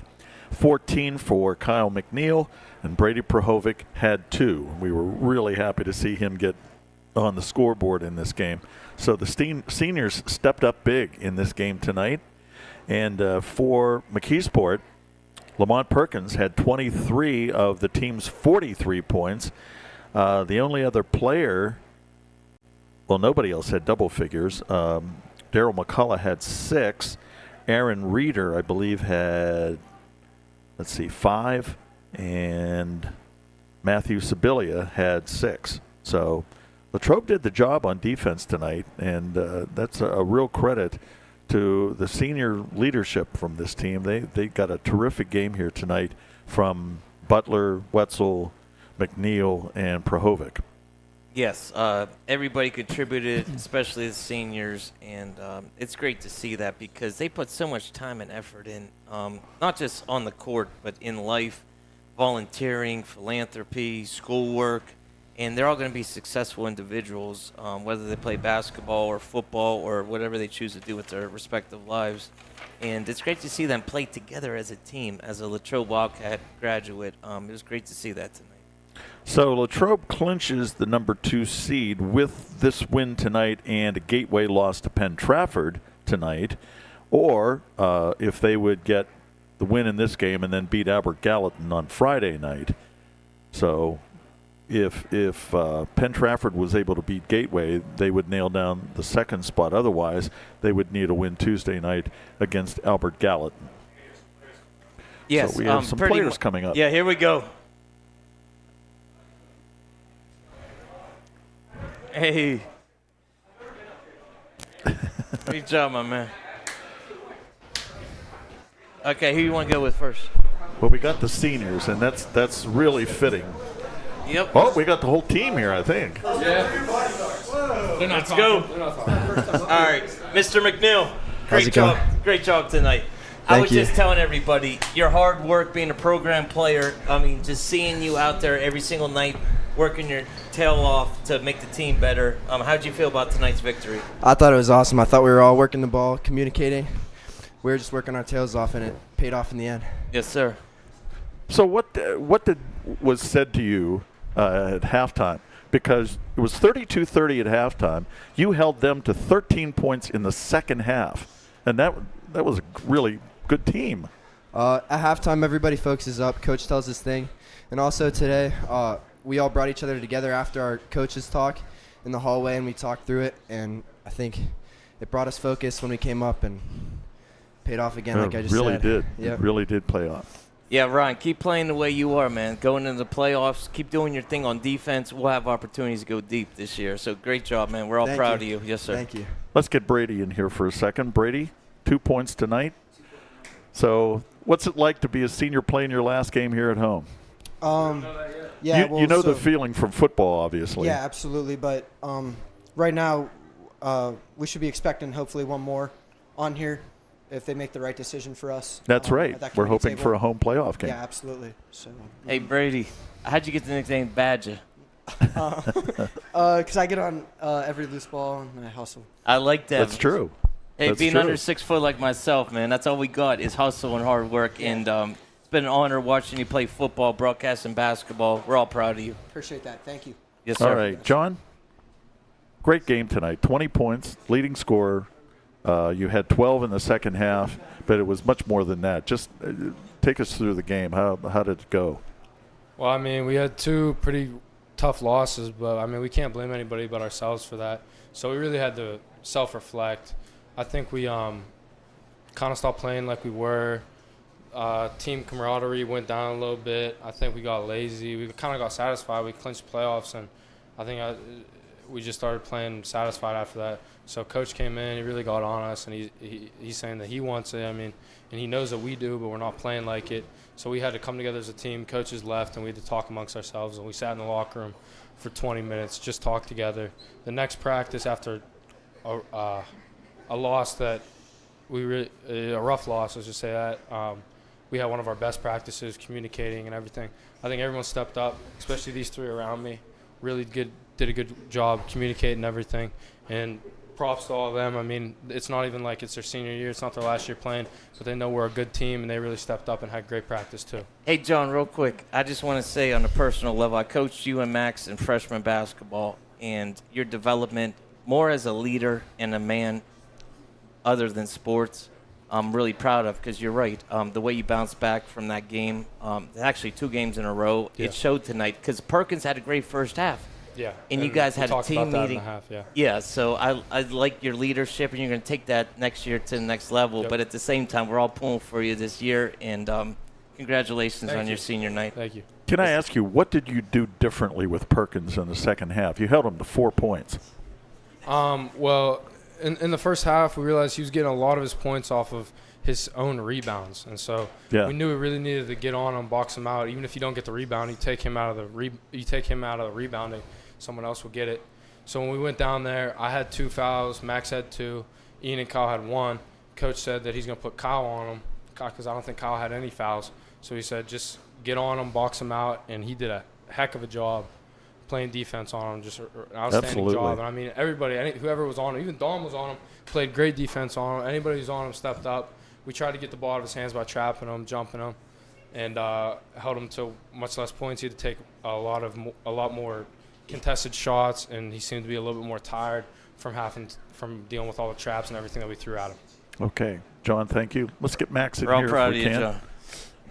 14 for Kyle McNeil, and Brady Prahovic had 2. We were really happy to see him get on the scoreboard in this game. So the seniors stepped up big in this game tonight. And for McKeesport, Lamont Perkins had 23 of the team's 43 points. The only other player, well, nobody else had double figures. Daryl McCullough had 6. Aaron Reeder, I believe, had, 5. And Matthew Sibilia had 6. So Latrobe did the job on defense tonight, and that's a real credit to the senior leadership from this team. They got a terrific game here tonight from Butler, Wetzel, McNeil, and Prahovic. Yes, everybody contributed, especially the seniors, and it's great to see that because they put so much time and effort in, not just on the court, but in life, volunteering, philanthropy, schoolwork, and they're all going to be successful individuals, whether they play basketball or football or whatever they choose to do with their respective lives. And it's great to see them play together as a team. As a Latrobe Wildcat graduate, it was great to see that tonight. So Latrobe clinches the number 2 seed with this win tonight and a gateway loss to Penn Trafford tonight, or if they would get the win in this game and then beat Albert Gallatin on Friday night. So if Penn Trafford was able to beat Gateway, they would nail down the 2nd spot. Otherwise, they would need a win Tuesday night against Albert Gallatin. Yes, so we have some players coming up. Yeah, here we go. Hey. Great job, my man. Okay, who you want to go with first? Well, we got the seniors, and that's really fitting. Yep. Oh, we got the whole team here, I think. Yeah. Let's go. All right, Mr. McNeil. Great job. Great job tonight. I was just telling everybody, your hard work being a program player, I mean, just seeing you out there every single night, working your tail off to make the team better. How'd you feel about tonight's victory? I thought it was awesome. I thought we were all working the ball, communicating. We were just working our tails off, and it paid off in the end. Yes, sir. So what was said to you at halftime? Because it was 32-30 at halftime. You held them to 13 points in the second half, and that was a really good team. At halftime, everybody focuses up. Coach tells his thing. And also today, we all brought each other together after our coaches talk in the hallway, and we talked through it. And I think it brought us focus when we came up and paid off again, like I just really said. Did. Yep. It really did play off. Yeah, Ryan, keep playing the way you are, man. Going into the playoffs, keep doing your thing on defense. We'll have opportunities to go deep this year. So great job, man. We're all proud of you. Yes, sir. Thank you. Let's get Brady in here for a second. Brady, 2 points tonight. So what's it like to be a senior playing your last game here at home? Yeah, you know the feeling from football, obviously. Yeah, absolutely. But right now, we should be expecting hopefully one more on here if they make the right decision for us. That's right. We're hoping for a home playoff game. Yeah, absolutely. So. Hey, Brady, how'd you get the nickname Badger? Because I get on every loose ball and I hustle. I like that. That's true. Hey, That's being true. under 6 foot like myself, man, that's all we got is hustle and hard work. Yeah. And it's been an honor watching you play football, broadcasting basketball. We're all proud of you. Appreciate that. Thank you. Yes, sir. All right, John, great game tonight. 20 points, leading scorer. You had 12 in the second half, but it was much more than that. Just take us through the game. How did it go? Well, I mean, we had two pretty tough losses, but, I mean, we can't blame anybody but ourselves for that. So we really had to self-reflect. I think we kind of stopped playing like we were. Team camaraderie went down a little bit. I think we got lazy. We kind of got satisfied. We clinched playoffs, and I think we just started playing satisfied after that. So Coach came in. He really got on us, and he's saying that he wants it. I mean, and he knows that we do, but we're not playing like it. So we had to come together as a team. Coaches left, and we had to talk amongst ourselves. And we sat in the locker room for 20 minutes, just talked together. The next practice, after a loss that a rough loss, let's just say that, we had one of our best practices, communicating and everything. I think everyone stepped up, especially these three around me. Really did a good job communicating everything. And props to all of them. I mean, it's not even like it's their senior year. It's not their last year playing, but they know we're a good team, and they really stepped up and had great practice too. Hey, John, real quick, I just want to say on a personal level, I coached you and Max in freshman basketball, and your development more as a leader and a man other than sports, I'm really proud of, because you're right. The way you bounced back from that game, actually 2 games in a row, it showed tonight, because Perkins had a great first half. Yeah. And you guys had a team meeting. Yeah, so I like your leadership, and you're going to take that next year to the next level. Yep. But at the same time, we're all pulling for you this year, and congratulations on your senior night. Thank you. Can I ask you, what did you do differently with Perkins in the second half? You held him to 4 points. Well, in the first half, we realized he was getting a lot of his points off of his own rebounds, and so we knew we really needed to get on him, box him out. Even if you don't get the rebound, you take him out of the rebounding. Someone else will get it. So when we went down there, I had 2 fouls. Max had 2. Ian and Kyle had 1. Coach said that he's going to put Kyle on him because I don't think Kyle had any fouls. So he said just get on him, box him out, and he did a heck of a job playing defense on him, just an outstanding job. And I mean, everybody, whoever was on him, even Dom was on him, played great defense on him. Anybody who's on him stepped up. We tried to get the ball out of his hands by trapping him, jumping him, and held him to much less points. He had to take a lot more contested shots, and he seemed to be a little bit more tired from dealing with all the traps and everything that we threw at him. Okay, John, thank you. Let's get Max in We're all here proud if we of you, can. John.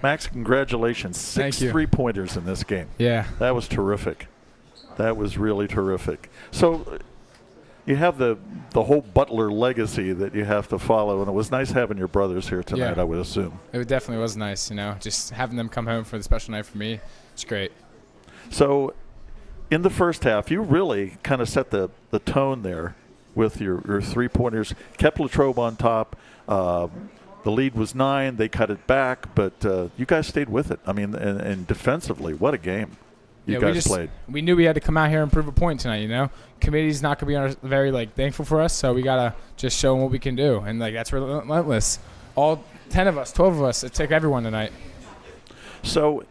Max, congratulations. 6 3-pointers in this game. Yeah. That was terrific. That was really terrific. So you have the whole Butler legacy that you have to follow, and it was nice having your brothers here tonight, I would assume. It definitely was nice, just having them come home for the special night for me. It's great. So in the first half, you really kind of set the tone there with your 3-pointers, kept Latrobe on top. The lead was 9. They cut it back, but you guys stayed with it. I mean, and defensively, what a game you guys played. We knew we had to come out here and prove a point tonight, Committee's not going to be very, thankful for us, so we got to just show them what we can do. And, that's relentless. All 10 of us, 12 of us, it took everyone tonight. So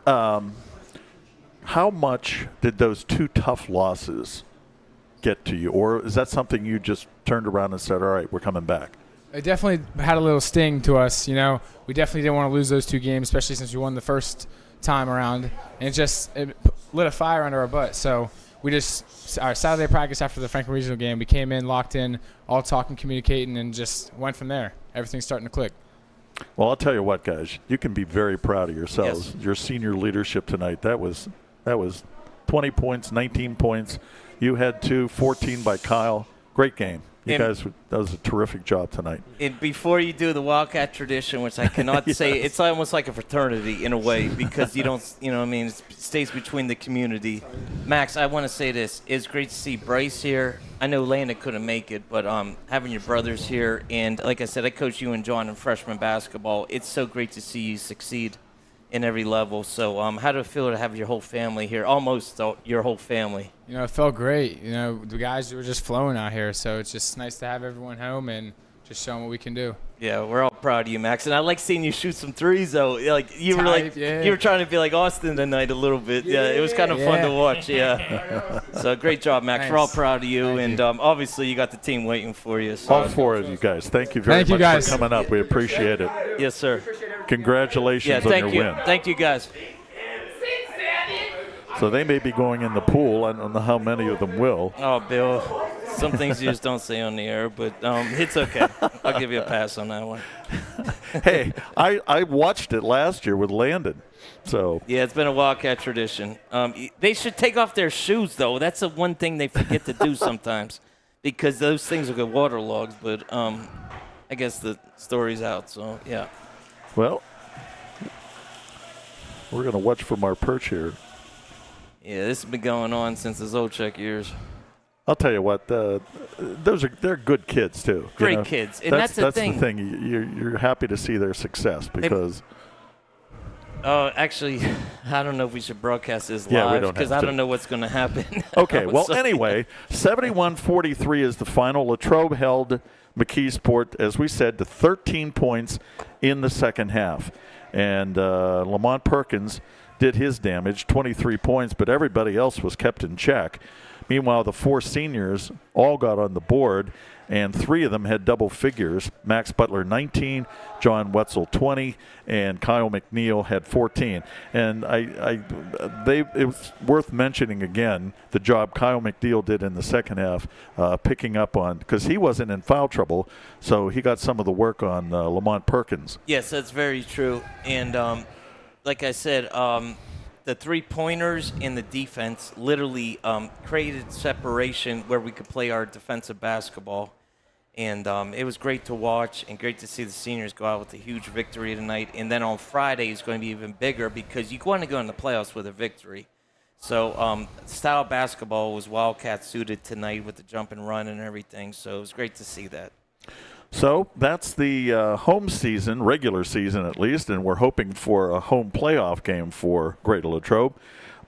how much did those 2 tough losses get to you? Or is that something you just turned around and said, all right, we're coming back? It definitely had a little sting to us, We definitely didn't want to lose those 2 games, especially since we won the first time around. And it lit a fire under our butt. So our Saturday practice after the Franklin Regional game, we came in, locked in, all talking, communicating, and just went from there. Everything's starting to click. Well, I'll tell you what, guys, you can be very proud of yourselves. Yes. Your senior leadership tonight, that was 20 points, 19 points. You had 2, 14 by Kyle. Great game. You guys, that was a terrific job tonight. And before you do the Wildcat tradition, which I cannot say, it's almost like a fraternity in a way because you don't, it stays between the community. Max, I want to say this. It's great to see Bryce here. I know Lana couldn't make it, but having your brothers here, and like I said, I coached you and John in freshman basketball. It's so great to see you succeed in every level. So how do it feel to have your whole family here, almost your whole family? It felt great. The guys were just flowing out here, so it's just nice to have everyone home and just showing what we can do. Yeah, we're all proud of you, Max. And I like seeing you shoot some threes, though. You were trying to be like Austin tonight a little bit. Yeah, it was kind of fun to watch. Yeah. So great job, Max. Thanks. We're all proud of you, and obviously you got the team waiting for you. So. All 4 of you guys. Thank you very much for coming up. We appreciate it. Yes, sir. Congratulations on your win. Thank you, guys. So they may be going in the pool. I don't know how many of them will. Oh, Bill. Some things you just don't say on the air, but it's okay. I'll give you a pass on that one. Hey, I watched it last year with Landon. So yeah, it's been a Wildcat tradition. They should take off their shoes, though. That's the one thing they forget to do sometimes, because those things will get waterlogged. But I guess the story's out, so yeah. Well, we're going to watch from our perch here. Yeah, this has been going on since the Zolchek years. I'll tell you what, they're good kids too. Great kids, and that's the thing. That's the thing. You're happy to see their success because. Actually, I don't know if we should broadcast this live because I don't know what's going to happen. Okay, well, anyway, 71-43 is the final. Latrobe held McKeesport, as we said, to 13 points in the second half. And Lamont Perkins did his damage, 23 points, but everybody else was kept in check. Meanwhile, the 4 seniors all got on the board, and 3 of them had double figures. Max Butler, 19, John Wetzel, 20, and Kyle McNeil had 14. And it was worth mentioning again the job Kyle McNeil did in the second half, picking up on, because he wasn't in foul trouble, so he got some of the work on Lamont Perkins. Yes, that's very true. And like I said, the 3-pointers in the defense literally created separation where we could play our defensive basketball. And it was great to watch and great to see the seniors go out with a huge victory tonight. And then on Friday it's going to be even bigger because you want to go in the playoffs with a victory. So style basketball was Wildcat suited tonight with the jump and run and everything. So it was great to see that. So that's the home season, regular season at least, and we're hoping for a home playoff game for Greater Latrobe.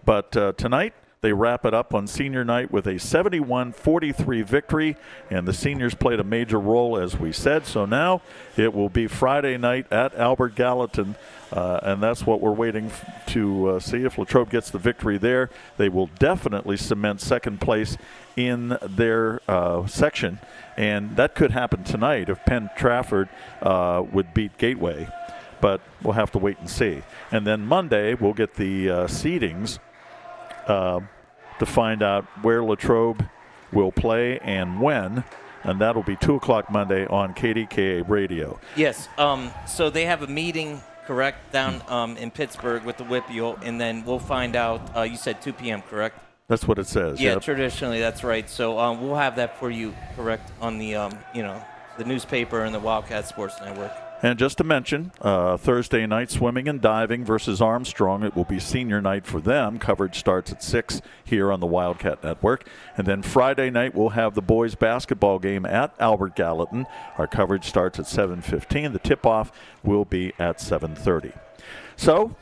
But tonight they wrap it up on senior night with a 71-43 victory, and the seniors played a major role, as we said. So now it will be Friday night at Albert Gallatin, and that's what we're waiting to see. If Latrobe gets the victory there, they will definitely cement second place in their section, and that could happen tonight if Penn Trafford would beat Gateway, but we'll have to wait and see. And then Monday we'll get the seedings to find out where Latrobe will play and when, and that'll be 2 o'clock Monday on KDKA Radio. Yes, so they have a meeting, correct, down in Pittsburgh with the WPIAL, and then we'll find out, you said 2 p.m., correct? That's what it says. Yeah, yep. Traditionally, that's right. So we'll have that for you, correct, on the, the newspaper and the Wildcat Sports Network. And just to mention, Thursday night swimming and diving versus Armstrong. It will be senior night for them. Coverage starts at 6 here on the Wildcat Network. And then Friday night we'll have the boys basketball game at Albert Gallatin. Our coverage starts at 7:15. The tip-off will be at 7:30. So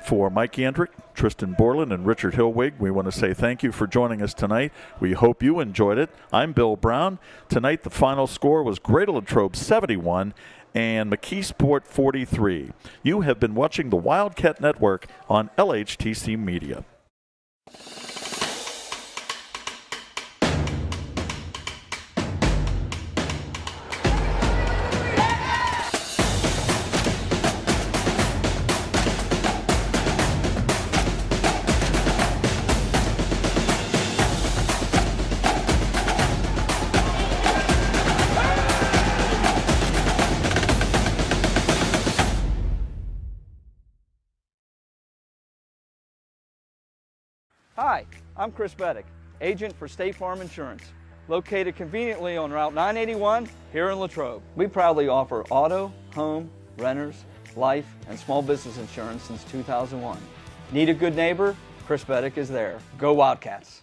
for Mike Yandrick, Tristan Borland, and Richard Hillwig, we want to say thank you for joining us tonight. We hope you enjoyed it. I'm Bill Brown. Tonight the final score was Greater Latrobe 71 and McKeesport 43. You have been watching the Wildcat Network on LHTC Media. Hi, I'm Chris Beddick, agent for State Farm Insurance, located conveniently on Route 981 here in Latrobe. We proudly offer auto, home, renters, life, and small business insurance since 2001. Need a good neighbor? Chris Beddick is there. Go Wildcats!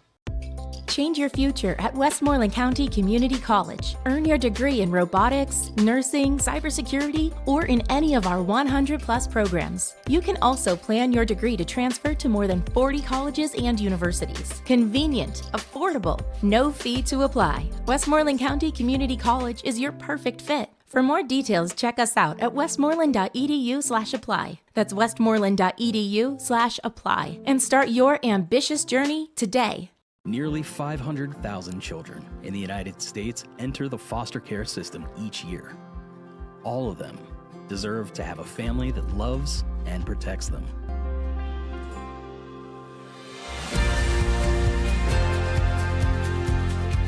Change your future at Westmoreland County Community College. Earn your degree in robotics, nursing, cybersecurity, or in any of our 100-plus programs. You can also plan your degree to transfer to more than 40 colleges and universities. Convenient, affordable, no fee to apply. Westmoreland County Community College is your perfect fit. For more details, check us out at westmoreland.edu/apply. That's westmoreland.edu/apply. And start your ambitious journey today. Nearly 500,000 children in the United States enter the foster care system each year. All of them deserve to have a family that loves and protects them.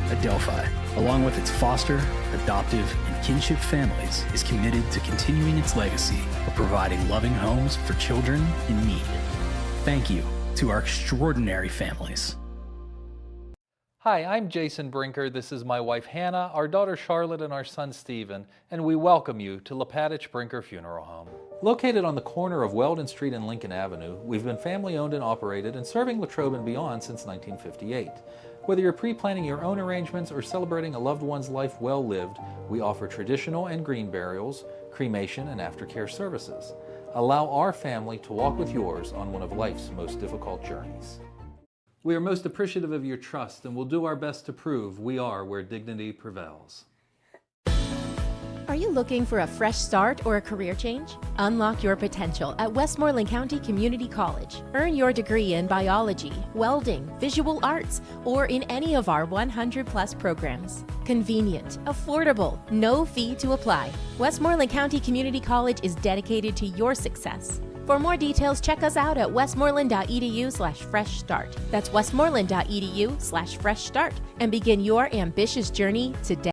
Adelphi, along with its foster, adoptive, and kinship families, is committed to continuing its legacy of providing loving homes for children in need. Thank you to our extraordinary families. Hi, I'm Jason Brinker. This is my wife Hannah, our daughter Charlotte, and our son Stephen, and we welcome you to Lepatich Brinker Funeral Home. Located on the corner of Weldon Street and Lincoln Avenue, we've been family owned and operated and serving Latrobe and beyond since 1958. Whether you're pre-planning your own arrangements or celebrating a loved one's life well lived, we offer traditional and green burials, cremation, and aftercare services. Allow our family to walk with yours on one of life's most difficult journeys. We are most appreciative of your trust and will do our best to prove we are where dignity prevails. Are you looking for a fresh start or a career change? Unlock your potential at Westmoreland County Community College. Earn your degree in biology, welding, visual arts, or in any of our 100+ programs. Convenient, affordable, no fee to apply. Westmoreland County Community College is dedicated to your success. For more details, check us out at westmoreland.edu/fresh start. That's westmoreland.edu/fresh start and begin your ambitious journey today.